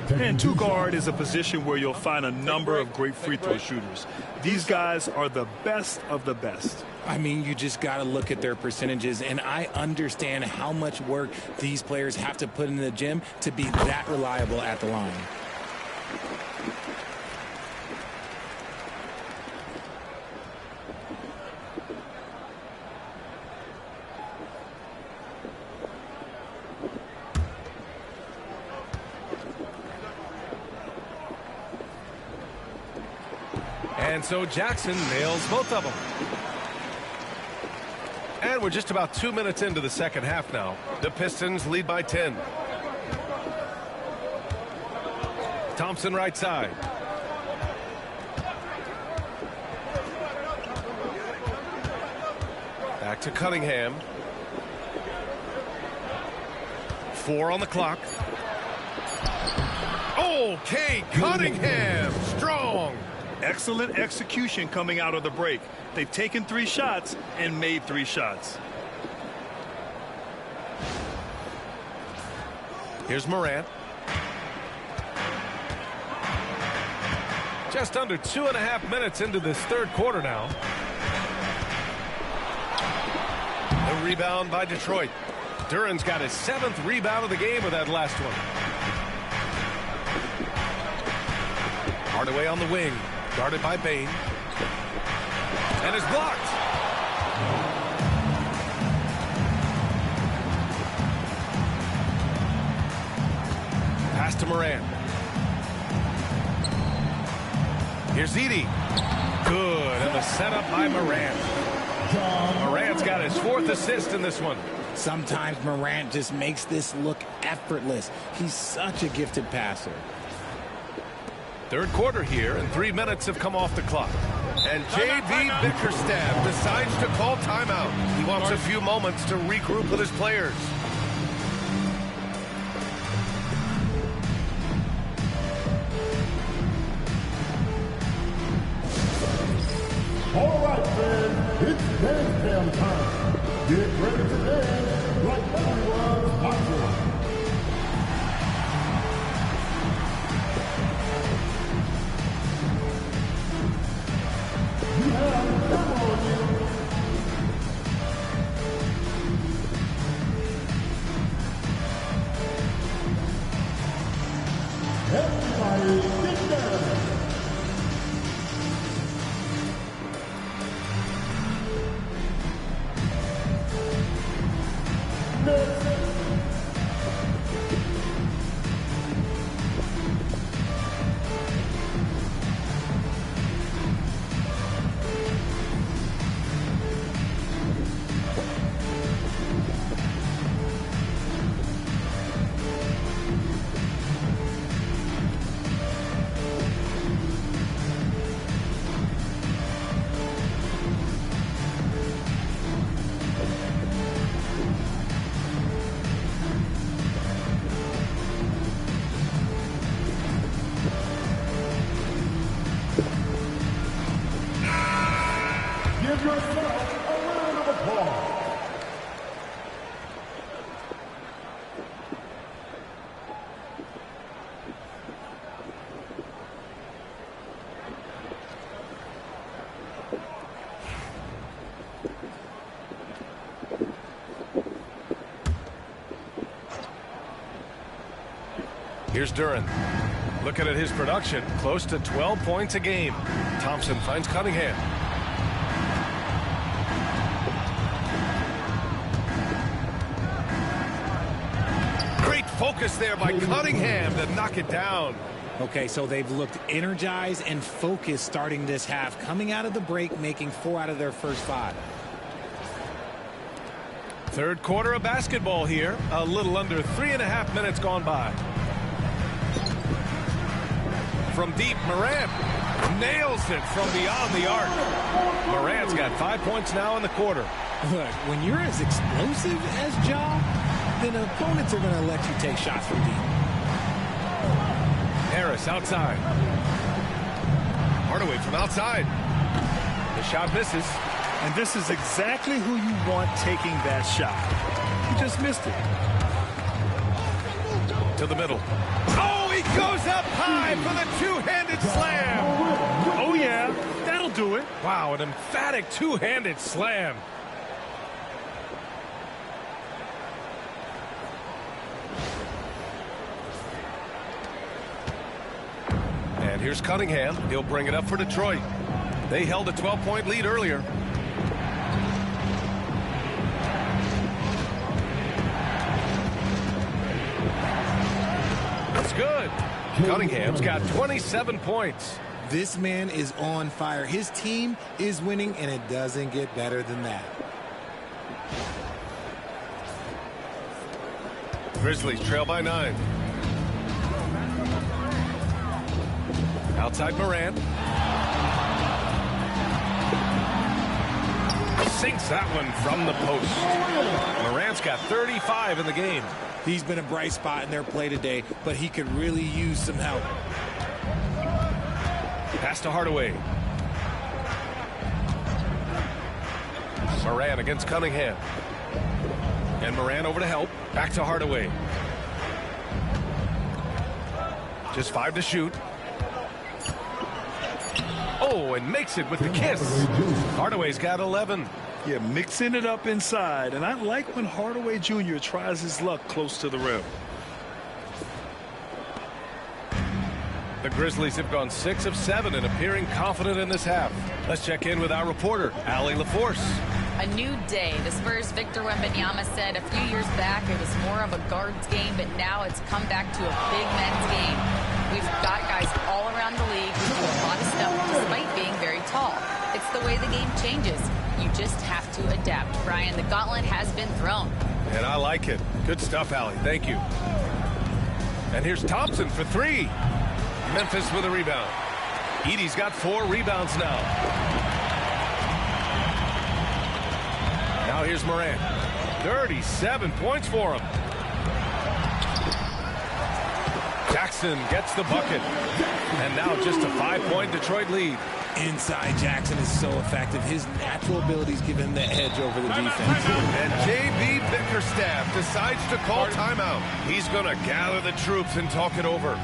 And 2 guard is a position where you'll find a number of great free throw shooters. These guys are the best of the best. I mean, you just got to look at their percentages, and I understand how much work these players have to put in the gym to be that reliable at the line. And so Jackson nails both of them. And we're just about 2 minutes into the second half now. The Pistons lead by 10. Thompson right side. Back to Cunningham. 4 on the clock. Okay, Cunningham, strong. Excellent execution coming out of the break. They've taken 3 shots and made 3 shots. Here's Morant. Just under 2.5 minutes into this third quarter now. The rebound by Detroit. Duran's got his 7th rebound of the game with that last one. Hardaway on the wing. Guarded by Bain. And is blocked. Pass to Morant. Here's Edey. Good. And the setup by Morant. Morant's got his 4th assist in this one. Sometimes Morant just makes this look effortless. He's such a gifted passer. Third quarter here, and 3 minutes have come off the clock. And J.B. Bickerstaff decides to call timeout. He wants a few moments to regroup with his players. All right, fans, it's dance cam time. Get ready to dance like everyone's watching. Here's Duren. Looking at his production, close to 12 points a game. Thompson finds Cunningham. Great focus there by Cunningham to knock it down. Okay, so they've looked energized and focused starting this half, coming out of the break, making 4 out of their first 5. Third quarter of basketball here. A little under 3.5 minutes gone by. From deep, Morant nails it from beyond the arc. Morant's got 5 points now in the quarter. Look, when you're as explosive as Ja, then opponents are going to let you take shots from deep. Harris outside. Hardaway from outside. The shot misses. And this is exactly who you want taking that shot. He just missed it. To the middle. Oh, he goes up high for the two-handed slam. Oh, yeah, that'll do it. Wow, an emphatic two-handed slam. And here's Cunningham. He'll bring it up for Detroit. They held a 12-point lead earlier. That's good. Cunningham's got 27 points. This man is on fire. His team is winning, and it doesn't get better than that. Grizzlies trail by 9. Outside Morant. Sinks that one from the post. Morant's got 35 in the game. He's been a bright spot in their play today, but he could really use some help. Pass to Hardaway. Morant against Cunningham. And Morant over to help. Back to Hardaway. Just 5 to shoot. Oh, and makes it with the kiss. Hardaway's got 11. Yeah, mixing it up inside. And I like when Hardaway Jr. tries his luck close to the rim. The Grizzlies have gone 6 of 7 and appearing confident in this half. Let's check in with our reporter, Allie LaForce. A new day. The Spurs' Victor Wembanyama said a few years back it was more of a guards game, but now it's come back to a big men's game. We've got guys all around the league who do a lot of stuff despite being very tall. It's the way the game changes. You just have to adapt. Brian, the gauntlet has been thrown. And I like it. Good stuff, Allie. Thank you. And here's Thompson for 3. Memphis with a rebound. Edey's got 4 rebounds now. Now here's Morant. 37 points for him. Jackson gets the bucket. And now just a 5-point Detroit lead. Inside Jackson is so effective. His natural abilities give him the edge over the defense. And J.B. Bickerstaff decides to call timeout. He's going to gather the troops and talk it over.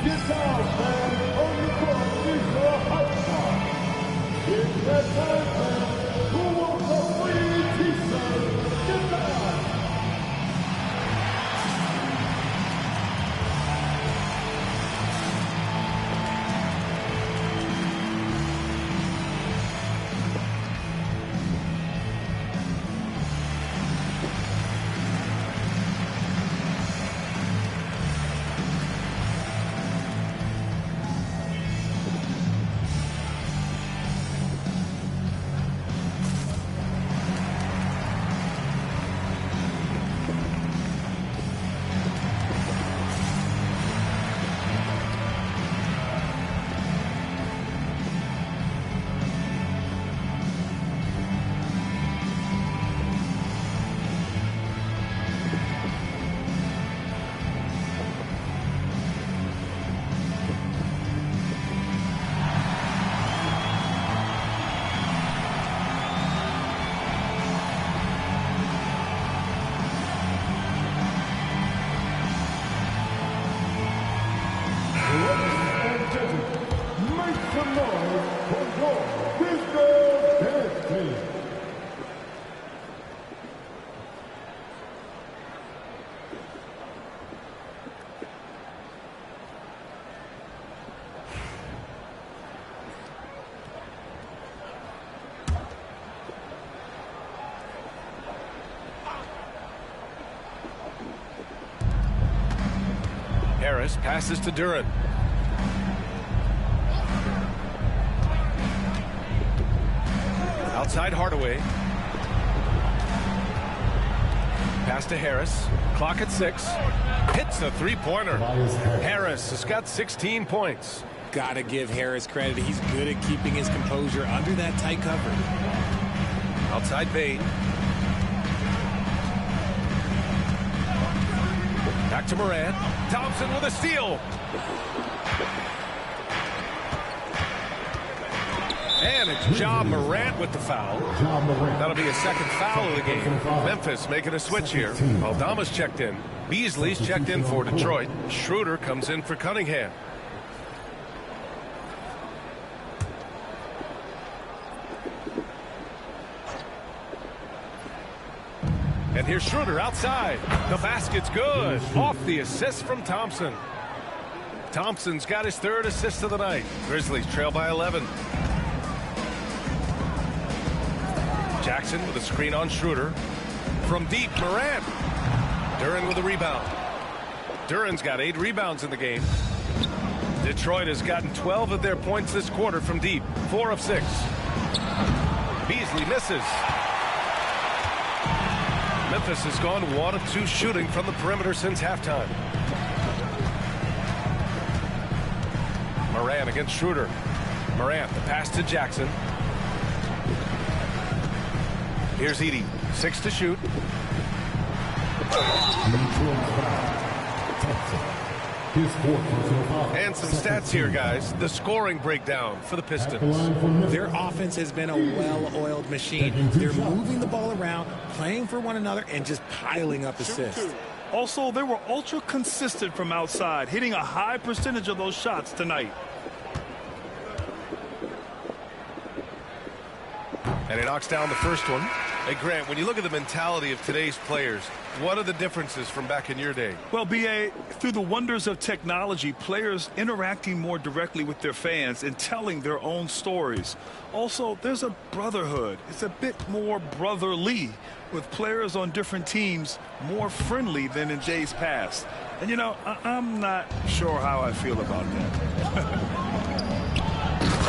Get down, man. On the court is your hype star. It's that time, man. Who wants a free t-shirt? Get down. Make some noise for your Pistons dance team. Harris passes to Duren. Outside Hardaway. Pass to Harris. Clock at 6. Hits a three-pointer. Harris has got 16 points. Gotta give Harris credit. He's good at keeping his composure under that tight cover. Outside Bane. Back to Morant. Thompson with a steal. And it's Ja Morant with the foul. That'll be a second foul of the game. Memphis making a switch here. Aldama's checked in. Beasley's checked in for Detroit. Schroeder comes in for Cunningham. And here's Schroeder outside. The basket's good. Off the assist from Thompson. Thompson's got his third assist of the night. Grizzlies trail by 11. Jackson with a screen on Schroeder. From deep, Morant. Duren with a rebound. Duren's got 8 rebounds in the game. Detroit has gotten 12 of their points this quarter from deep. 4 of 6. Beasley misses. Memphis has gone 1 of 2 shooting from the perimeter since halftime. Morant against Schroeder. Morant, the pass to Jackson. Here's Edey. 6 to shoot. And some stats here, guys. The scoring breakdown for the Pistons. Their offense has been a well-oiled machine. They're moving the ball around, playing for one another, and just piling up assists. Also, they were ultra consistent from outside, hitting a high percentage of those shots tonight. And he knocks down the first one. Hey, Grant, when you look at the mentality of today's players, what are the differences from back in your day? Well, B.A., through the wonders of technology, players interacting more directly with their fans and telling their own stories. Also, there's a brotherhood. It's a bit more brotherly, with players on different teams more friendly than in days past. And, you know, I'm not sure how I feel about that.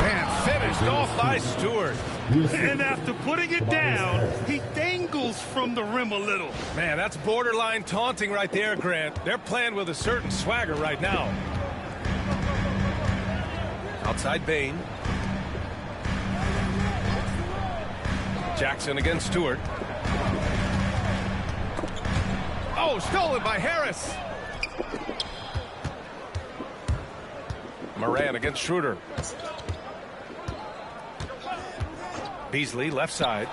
And finished off by Stewart. And after putting it down, he dangles from the rim a little. Man, that's borderline taunting right there, Grant. They're playing with a certain swagger right now. Outside Bane. Jackson against Stewart. Oh, stolen by Harris. Morant against Schroeder. Beasley, left side.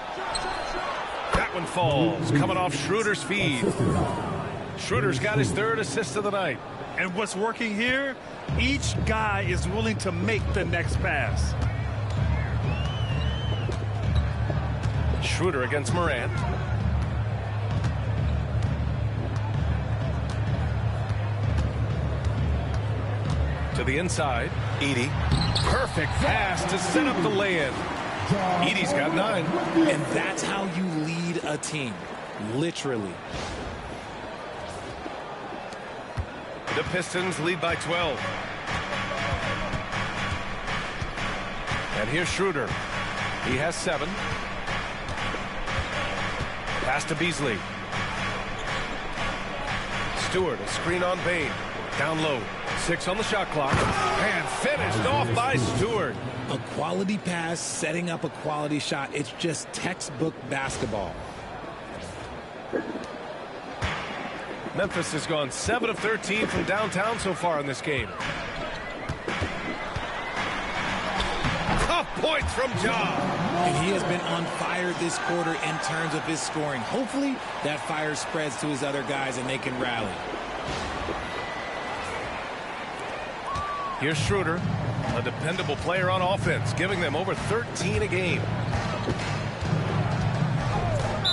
That one falls, coming off Schroeder's feed. Schroeder's got his third assist of the night. And what's working here? Each guy is willing to make the next pass. Schroeder against Morant. To the inside, Edey. Perfect pass to set up the lay-in. Edey's got 9. And that's how you lead a team, literally. The Pistons lead by 12. And here's Schroeder. He has 7. Pass to Beasley. Stewart, a screen on Bane. Down low. 6 on the shot clock. And finished off by Stewart. A quality pass, setting up a quality shot. It's just textbook basketball. Memphis has gone 7 of 13 from downtown so far in this game. Tough points from Ja. And he has been on fire this quarter in terms of his scoring. Hopefully that fire spreads to his other guys and they can rally. Here's Schroeder, a dependable player on offense, giving them over 13 a game.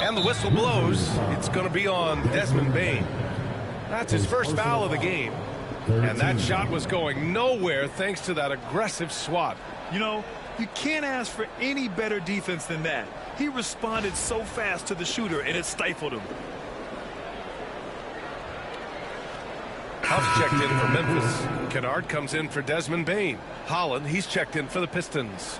And the whistle blows. It's going to be on Desmond Bane. That's his first foul of the game. And that shot was going nowhere thanks to that aggressive swat. You know, you can't ask for any better defense than that. He responded so fast to the shooter, and it stifled him. Huff's checked in for Memphis. Kennard comes in for Desmond Bain. Holland, he's checked in for the Pistons.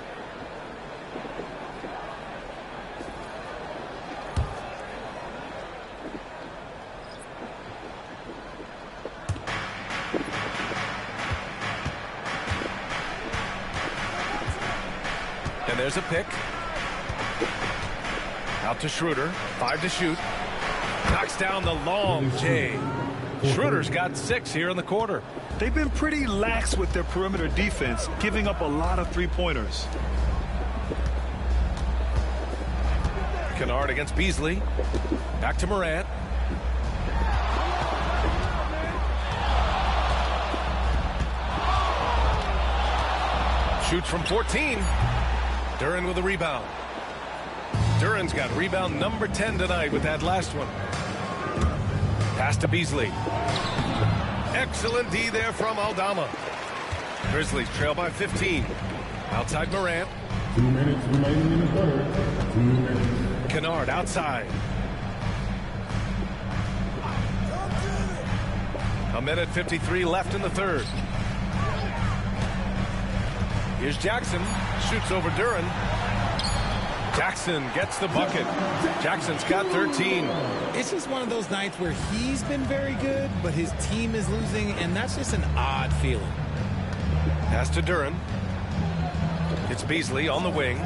And there's a pick. Out to Schroeder. 5 to shoot. Knocks down the long J. Schroeder's got 6 here in the quarter. They've been pretty lax with their perimeter defense, giving up a lot of three-pointers. Kennard against Beasley. Back to Morant. Shoots from 14. Duren with a rebound. Duren's got rebound number 10 tonight with that last one. Pass to Beasley. Excellent D there from Aldama. Grizzlies trail by 15. Outside Morant. 2 minutes remaining in the third. 2 minutes. Kennard outside. A minute 53 left in the third. Here's Jackson. Shoots over Duren. Jackson gets the bucket. Jackson's got 13. It's just one of those nights where he's been very good, but his team is losing, and that's just an odd feeling. Pass to Duren. It's Beasley on the wing.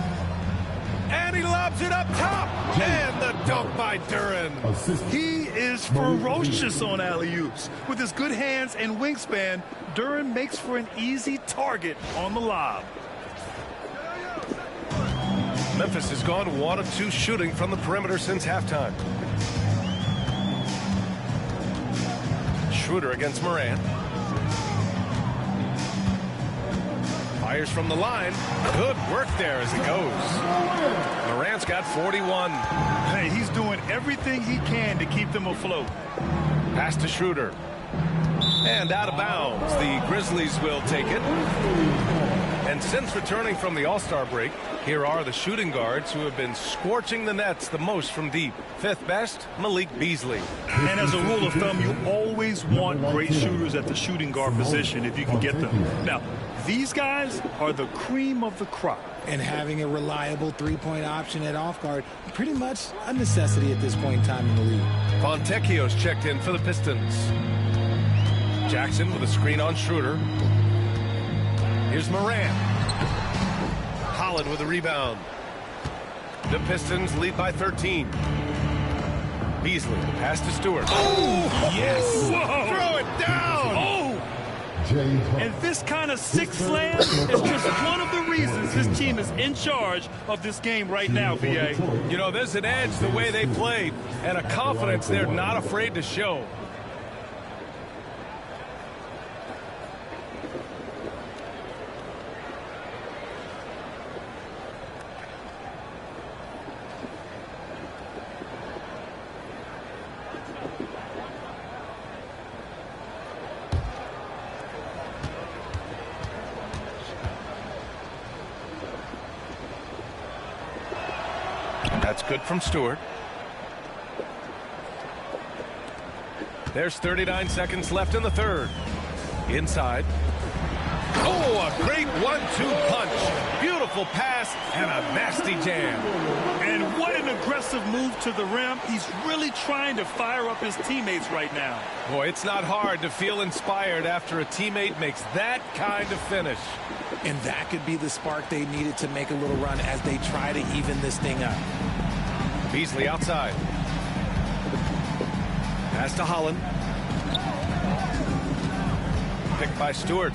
And he lobs it up top. And the dunk by Duren. He is ferocious on alley-oops. With his good hands and wingspan, Duren makes for an easy target on the lob. Memphis has gone 1 of 2 shooting from the perimeter since halftime. Schroeder against Morant. Fires from the line. Good work there as it goes. Morant's got 41. Hey, he's doing everything he can to keep them afloat. Pass to Schroeder. And out of bounds. The Grizzlies will take it. And since returning from the All-Star break, here are the shooting guards who have been scorching the nets the most from deep. 5th best, Malik Beasley. And as a rule of thumb, you always want great shooters at the shooting guard position if you can get them. Now, these guys are the cream of the crop. And having a reliable three-point option at off guard, pretty much a necessity at this point in time in the league. Fontecchio's checked in for the Pistons. Jackson with a screen on Schroeder. Here's Morant. Holland with a rebound. The Pistons lead by 13. Beasley, pass to Stewart. Oh, yes! Whoa. Throw it down! Oh! And this kind of sick slam is just one of the reasons his team is in charge of this game right now, B.A. You know, there's an edge the way they played and a confidence they're not afraid to show. That's good from Stewart. There's 39 seconds left in the third. Inside. Oh, a great 1-2 punch. Beautiful pass and a nasty jam. And what an aggressive move to the rim. He's really trying to fire up his teammates right now. Boy, it's not hard to feel inspired after a teammate makes that kind of finish. And that could be the spark they needed to make a little run as they try to even this thing up. Beasley outside. Pass to Holland. Picked by Stewart.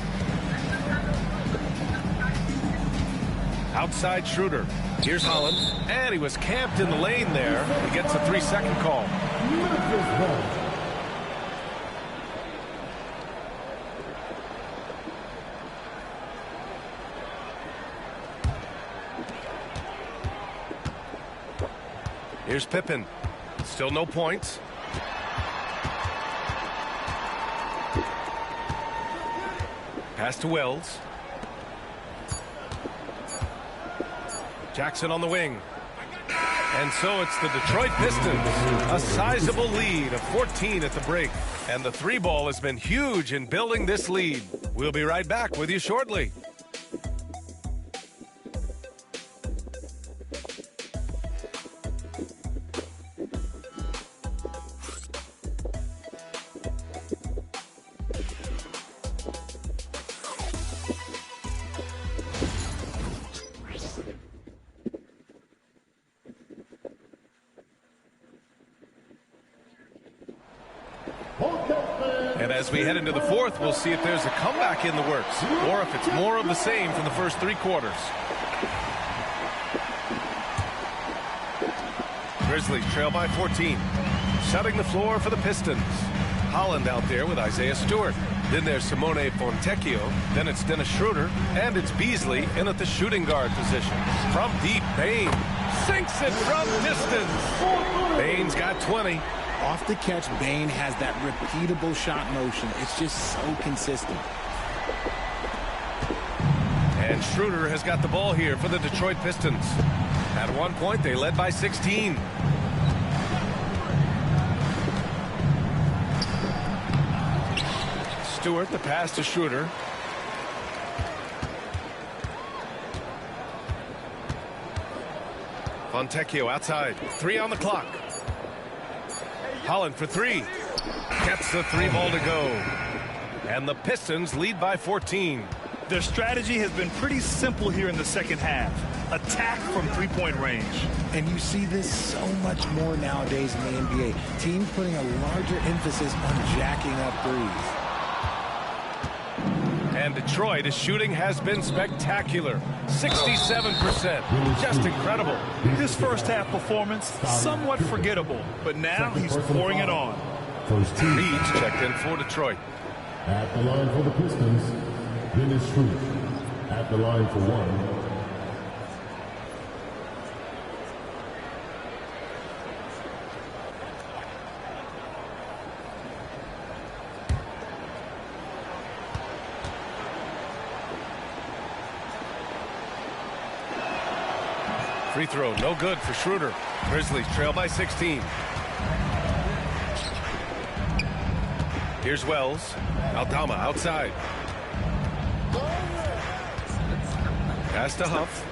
Outside Schroeder. Here's Holland. And he was camped in the lane there. He gets a 3-second call. Here's Pippen. Still no points. Pass to Wells. Jackson on the wing. And so it's the Detroit Pistons, a sizable lead of 14 at the break. And the three ball has been huge in building this lead. We'll be right back with you shortly. And as we head into the fourth, we'll see if there's a comeback in the works or if it's more of the same from the first three quarters. Grizzlies trail by 14. Shutting the floor for the Pistons. Holland out there with Isaiah Stewart. Then there's Simone Fontecchio. Then it's Dennis Schroeder. And it's Beasley in at the shooting guard position. From deep, Bane sinks it from distance. Bane's got 20. Off the catch, Bane has that repeatable shot motion. It's just so consistent. And Schroeder has got the ball here for the Detroit Pistons. At one point, they led by 16. Stewart, the pass to Schroeder. Fontecchio outside. 3 on the clock. Holland for 3. Gets the 3 ball to go. And the Pistons lead by 14. Their strategy has been pretty simple here in the second half. Attack from three-point range. And you see this so much more nowadays in the NBA. Teams putting a larger emphasis on jacking up threes. And Detroit, his shooting has been spectacular. 67%. Just incredible. His first half performance, somewhat forgettable, but now he's pouring it on. Reed's checked in for Detroit. At the line for the Pistons, Dennis Schroeder. At the line for 1. Free throw, no good for Schroeder. Grizzlies trail by 16. Here's Wells. Aldama outside. Pass to Huff.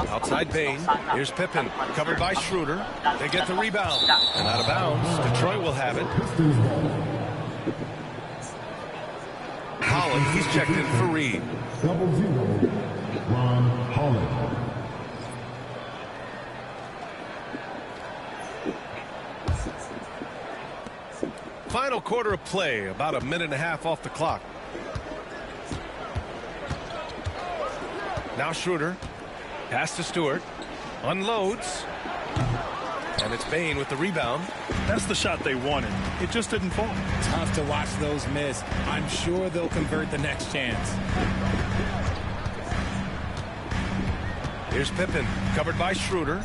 Outside Bane. Here's Pippen. Covered by Schroeder. They get the rebound. And out of bounds. Detroit will have it. Holland, he's checked in for Reed. 0-0. Ron Holland. Final quarter of play, about a minute and a half off the clock. Now Schroeder. Pass to Stewart. Unloads. And it's Bane with the rebound. That's the shot they wanted. It just didn't fall. Tough to watch those miss. I'm sure they'll convert the next chance. Here's Pippen, covered by Schroeder.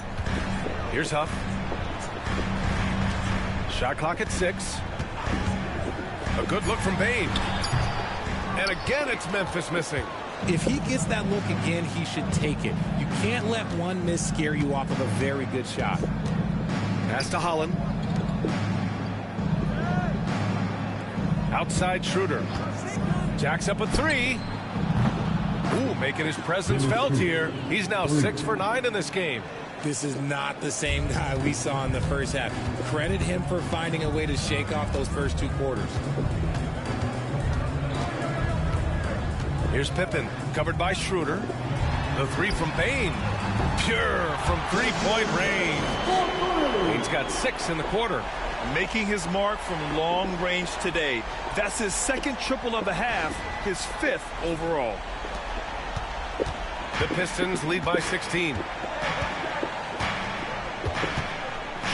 Here's Huff. Shot clock at 6. A good look from Bane. And again, it's Memphis missing. If he gets that look again, he should take it. You can't let one miss scare you off of a very good shot. Pass to Holland. Outside Schroeder. Jacks up a 3. Ooh, making his presence felt here. He's now 6 for 9 in this game. This is not the same guy we saw in the first half. Credit him for finding a way to shake off those first 2 quarters. Here's Pippen, covered by Schroeder. The 3 from Bane. Pure from 3-point range. Bane's got 6 in the quarter. Making his mark from long range today. That's his second triple of the half, his 5th overall. The Pistons lead by 16.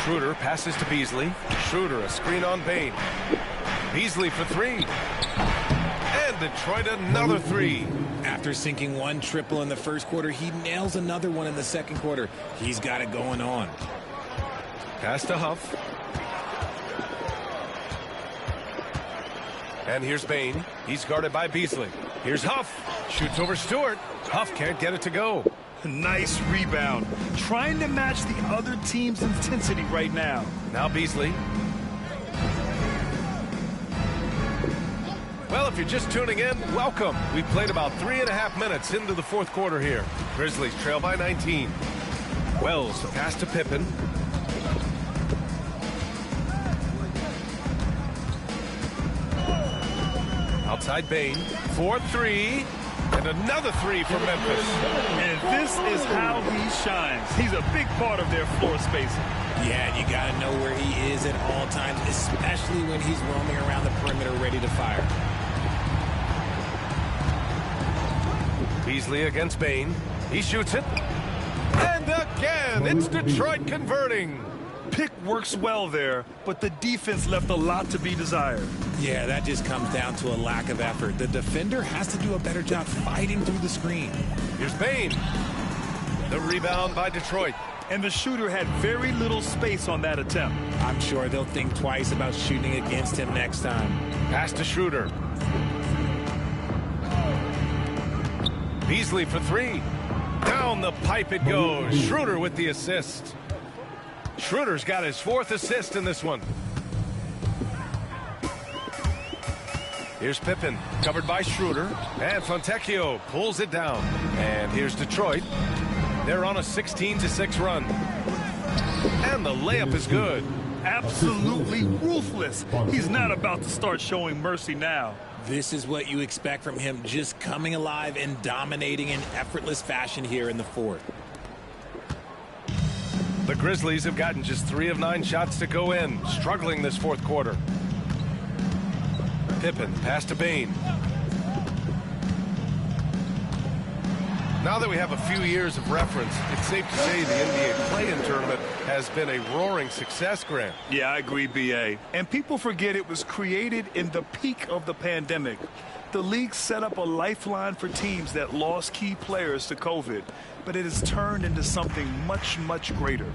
Schroeder passes to Beasley. Schroeder, a screen on Bane. Beasley for 3. And Detroit another 3. After sinking 1 triple in the first quarter, he nails another one in the second quarter. He's got it going on. Pass to Huff. And here's Bane. He's guarded by Beasley. Here's Huff. Shoots over Stewart. Huff can't get it to go. Nice rebound. Trying to match the other team's intensity right now. Now Beasley. Well, if you're just tuning in, welcome. We've played about 3.5 minutes into the fourth quarter here. Grizzlies trail by 19. Wells, the pass to Pippen. Outside Bain. 4-3. And another three for Memphis. And this is how he shines. He's a big part of their floor spacing. Yeah, and you got to know where he is at all times, especially when he's roaming around the perimeter ready to fire. Beasley against Bain. He shoots it. And again, it's Detroit converting. Pick works well there, but the defense left a lot to be desired. Yeah, that just comes down to a lack of effort. The defender has to do a better job fighting through the screen. Here's Bain. The rebound by Detroit. And the shooter had very little space on that attempt. I'm sure they'll think twice about shooting against him next time. Pass to Schroeder. Beasley for three. Down the pipe it goes. Schroeder with the assist. Schroeder's got his 4th assist in this one. Here's Pippen, covered by Schroeder. And Fontecchio pulls it down. And here's Detroit. They're on a 16-6 run. And the layup is good. Absolutely ruthless. He's not about to start showing mercy now. This is what you expect from him, just coming alive and dominating in effortless fashion here in the fourth. The Grizzlies have gotten just 3 of 9 shots to go in, struggling this fourth quarter. Pippen, pass to Bain. Now that we have a few years of reference, it's safe to say the NBA play-in tournament has been a roaring success, Grant. Yeah, I agree, B.A. And people forget it was created in the peak of the pandemic. The league set up a lifeline for teams that lost key players to COVID, but it has turned into something much, much greater.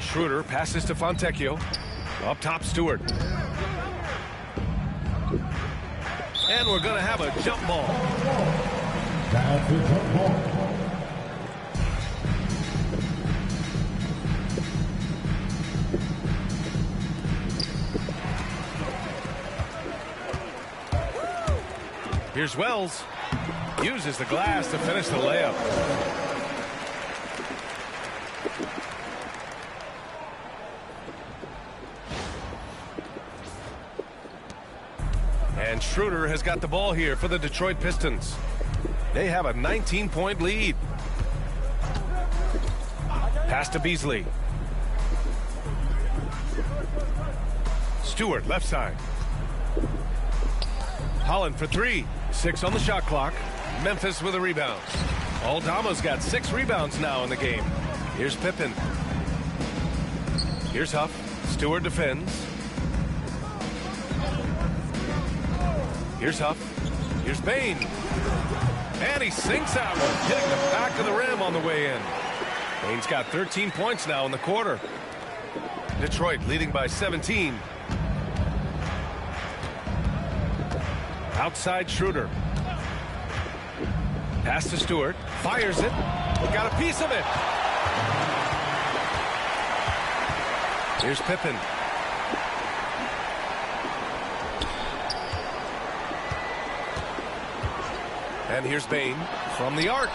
Schroeder passes to Fontecchio. Up top, Stewart. And we're going to have a jump ball. That's a jump ball. Here's Wells. Uses the glass to finish the layup. And Schroeder has got the ball here for the Detroit Pistons. They have a 19-point lead. Pass to Beasley. Stewart, left side. Holland for three. 6 on the shot clock. Memphis with a rebound. Aldama's got 6 rebounds now in the game. Here's Pippen. Here's Huff. Stewart defends. Here's Huff. Here's Bain. And he sinks that one, hitting the back of the rim on the way in. Bain's got 13 points now in the quarter. Detroit leading by 17. Outside Schroeder. Pass to Stewart. Fires it. Got a piece of it. Here's Pippen. And here's Bain from the arc.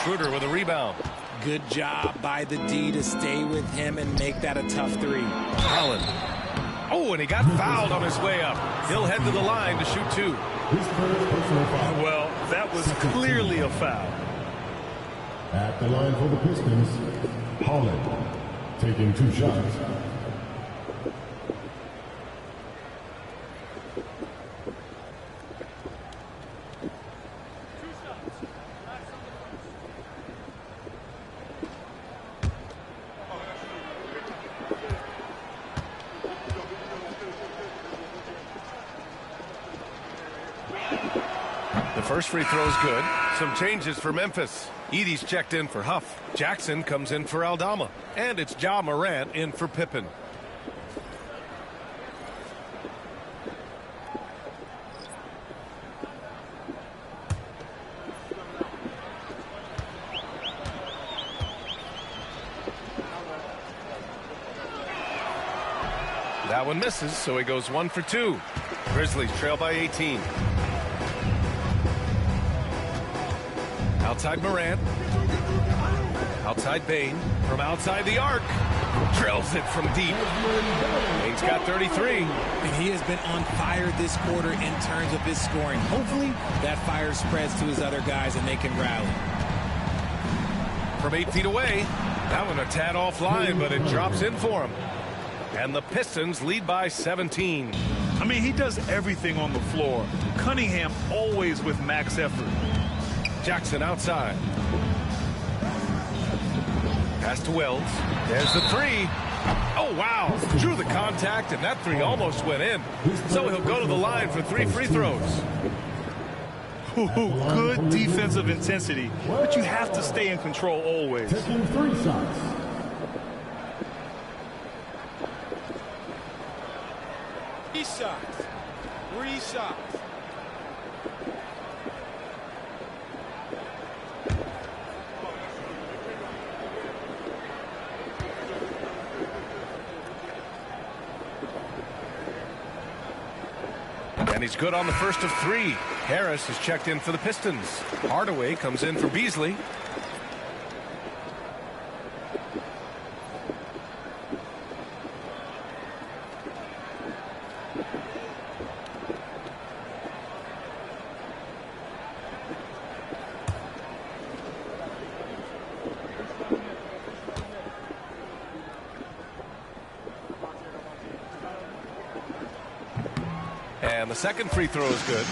Schroeder with a rebound. Good job by the D to stay with him and make that a tough three. Holland. Oh, and he got fouled on his way up. He'll head to the line to shoot 2. Well, that was clearly a foul. At the line for the Pistons, Holland taking 2 shots. First free throw is good. Some changes for Memphis. Edey's checked in for Huff. Jackson comes in for Aldama. And it's Ja Morant in for Pippen. That one misses, so he goes 1 for 2. Grizzlies trail by 18. Outside Morant. Outside Bane. From outside the arc. Drills it from deep. Bane's got 33. And he has been on fire this quarter in terms of his scoring. Hopefully that fire spreads to his other guys and they can rally. From 8 feet away. That one a tad offline, but it drops in for him. And the Pistons lead by 17. I mean, he does everything on the floor. Cunningham always with max effort. Jackson outside. Pass to Wells. There's the three. Oh, wow. Drew the contact, and that three almost went in. So he'll go to the line for 3 free throws. Good defensive intensity, but you have to stay in control always. Taking 3 shots. Three shots. And he's good on the first of 3. Harris has checked in for the Pistons. Hardaway comes in for Beasley. And the second free throw is good.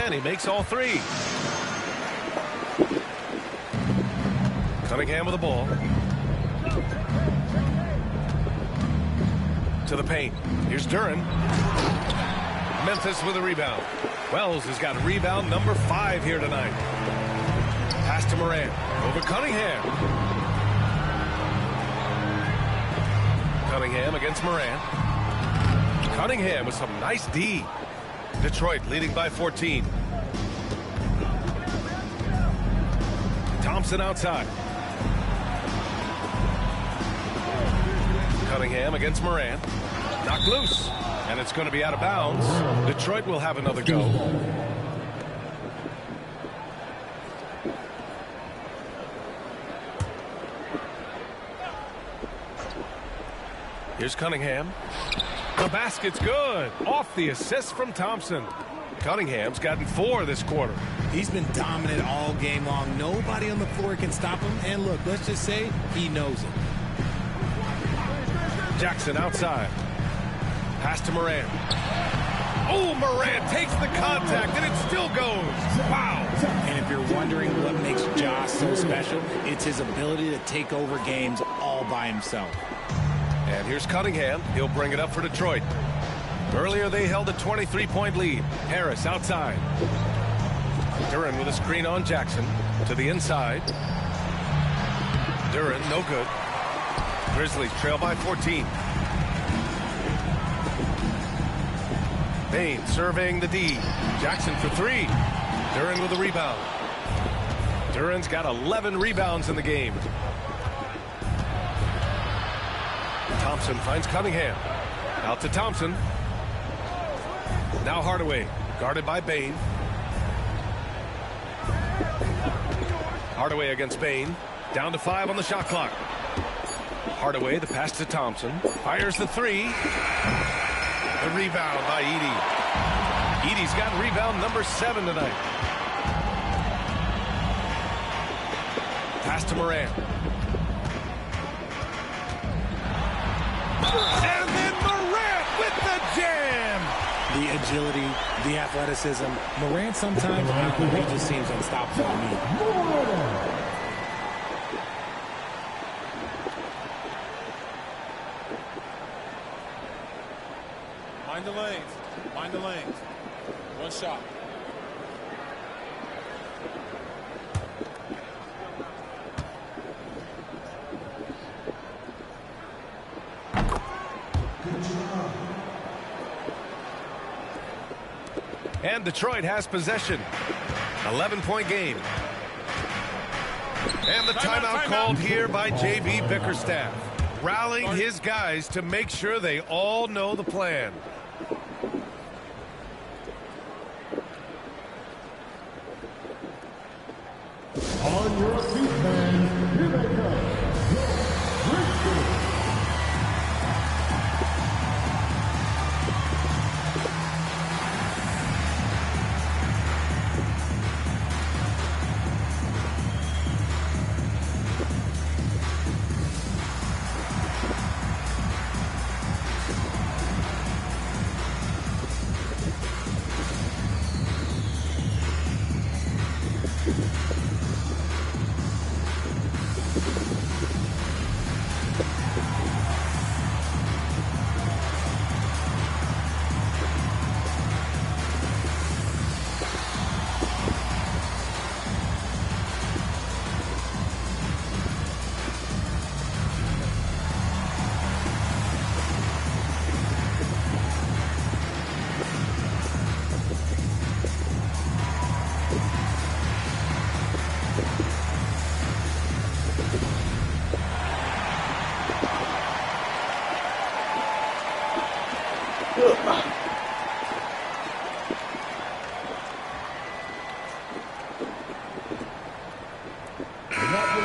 And he makes all 3. Cunningham with the ball. To the paint. Here's Duren. Memphis with a rebound. Wells has got rebound number 5 here tonight. Pass to Morant. Over Cunningham. Cunningham against Morant. Cunningham with some nice D. Detroit leading by 14. Thompson outside. Cunningham against Morant. Knocked loose. And it's going to be out of bounds. Detroit will have another go. Here's Cunningham. The basket's good. Off the assist from Thompson. Cunningham's gotten 4 this quarter. He's been dominant all game long. Nobody on the floor can stop him. And look, let's just say he knows it. Jackson outside. Pass to Morant. Oh, Morant takes the contact, and it still goes. Wow. And if you're wondering what makes Josh so special, it's his ability to take over games all by himself. And here's Cunningham. He'll bring it up for Detroit. Earlier, they held a 23-point lead. Harris outside. Duren with a screen on Jackson. To the inside. Duren, no good. Grizzlies trail by 14. Bane surveying the D. Jackson for 3. Duren with a rebound. Duren's got 11 rebounds in the game. Thompson finds Cunningham. Out to Thompson. Now Hardaway, guarded by Bane. Hardaway against Bane. Down to 5 on the shot clock. Hardaway, the pass to Thompson. Fires the 3. The rebound by Edey. Edey's got rebound number 7 tonight. Pass to Morant. And then Morant with the jam. The agility, the athleticism. Morant sometimes, I don't know, he just seems unstoppable to me. Mind the lanes. Mind the lanes. 1 shot. And Detroit has possession. 11-point game. And the timeout called here by J.B. Bickerstaff, rallying his guys to make sure they all know the plan. On your feet, fans, here they come.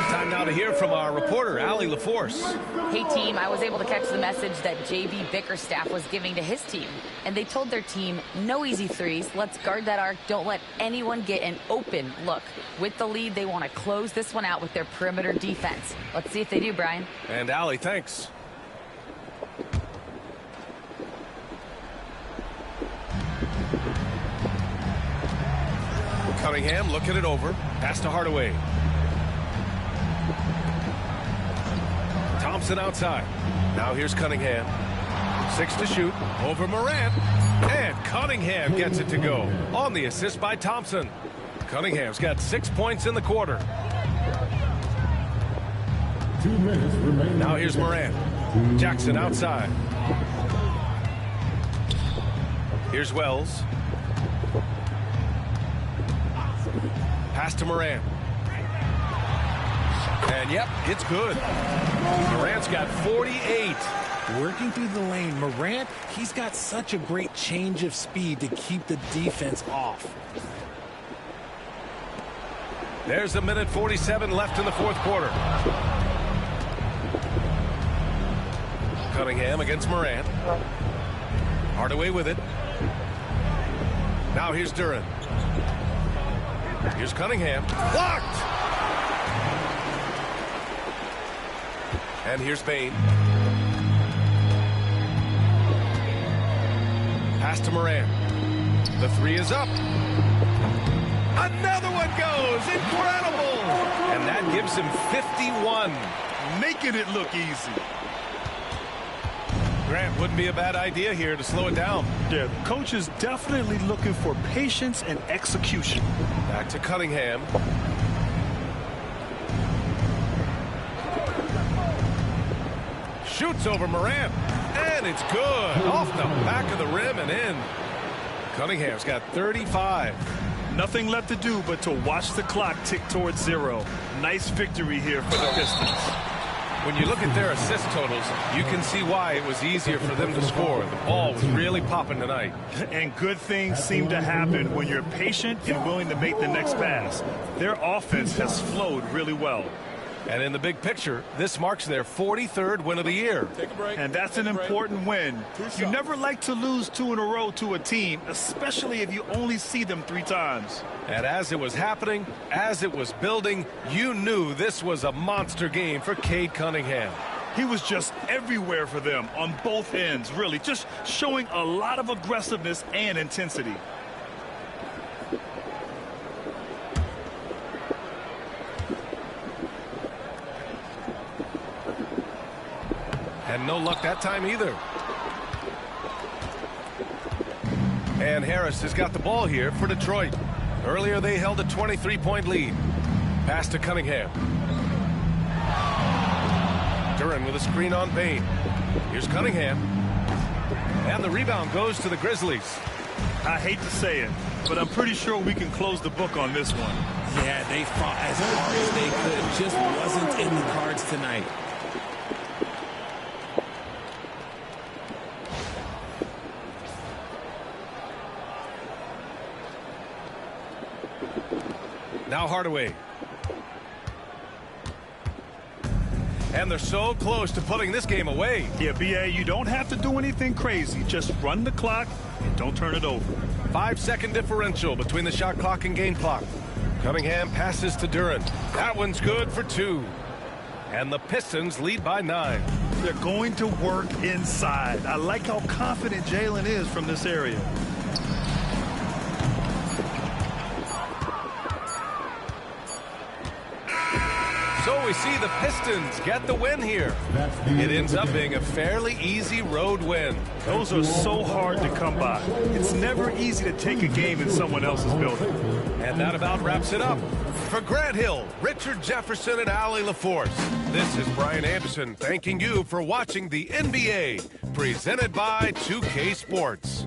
Time now to hear from our reporter, Allie LaForce. Hey, team, I was able to catch the message that J.B. Bickerstaff was giving to his team. And they told their team, no easy threes. Let's guard that arc. Don't let anyone get an open look. With the lead, they want to close this one out with their perimeter defense. Let's see if they do, Brian. And Allie, thanks. Cunningham looking it over. Pass to Hardaway. Thompson outside. Now here's Cunningham. 6 to shoot. Over Morant. And Cunningham gets it to go. On the assist by Thompson. Cunningham's got 6 points in the quarter. 2 minutes remaining. Now here's Morant. Jackson outside. Here's Wells. Pass to Morant. And yep, it's good. Morant's got 48. Working through the lane, Morant, he's got such a great change of speed to keep the defense off. There's a minute 47 left in the fourth quarter. Cunningham against Morant. Hardaway with it. Now here's Duren. Here's Cunningham. Blocked! And here's Bane. Pass to Morant. The three is up. Another one goes. Incredible! And that gives him 51. Making it look easy. Grant, wouldn't be a bad idea here to slow it down. Yeah, the coach is definitely looking for patience and execution. Back to Cunningham. Shoots over Morant. And it's good. Off the back of the rim and in. Cunningham's got 35. Nothing left to do but to watch the clock tick towards 0. Nice victory here for the Pistons. When you look at their assist totals, you can see why it was easier for them to score. The ball was really popping tonight. And good things seem to happen when you're patient and willing to make the next pass. Their offense has flowed really well. And in the big picture, this marks their 43rd win of the year. Take a break. And that's an important win. You never like to lose 2 in a row to a team, especially if you only see them 3 times. And as it was happening, as it was building, you knew this was a monster game for Cade Cunningham. He was just everywhere for them on both ends, really, just showing a lot of aggressiveness and intensity. And no luck that time either. And Harris has got the ball here for Detroit. Earlier they held a 23-point lead. Pass to Cunningham. Duren with a screen on Bane. Here's Cunningham. And the rebound goes to the Grizzlies. I hate to say it, but I'm pretty sure we can close the book on this one. Yeah, they fought as hard as they could. Just wasn't in the cards tonight. Now Hardaway. And they're so close to putting this game away. Yeah, B.A., you don't have to do anything crazy. Just run the clock and don't turn it over. 5-second differential between the shot clock and game clock. Cunningham passes to Duren. That one's good for 2. And the Pistons lead by 9. They're going to work inside. I like how confident Jalen is from this area. So we see the Pistons get the win here. It ends up being a fairly easy road win. Those are so hard to come by. It's never easy to take a game in someone else's building. And that about wraps it up. For Grant Hill, Richard Jefferson, and Allie LaForce, this is Brian Anderson thanking you for watching the NBA, presented by 2K Sports.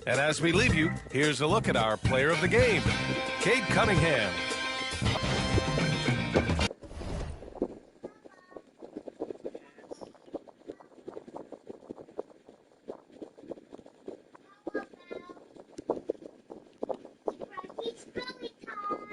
And as we leave you, here's a look at our player of the game, Cade Cunningham.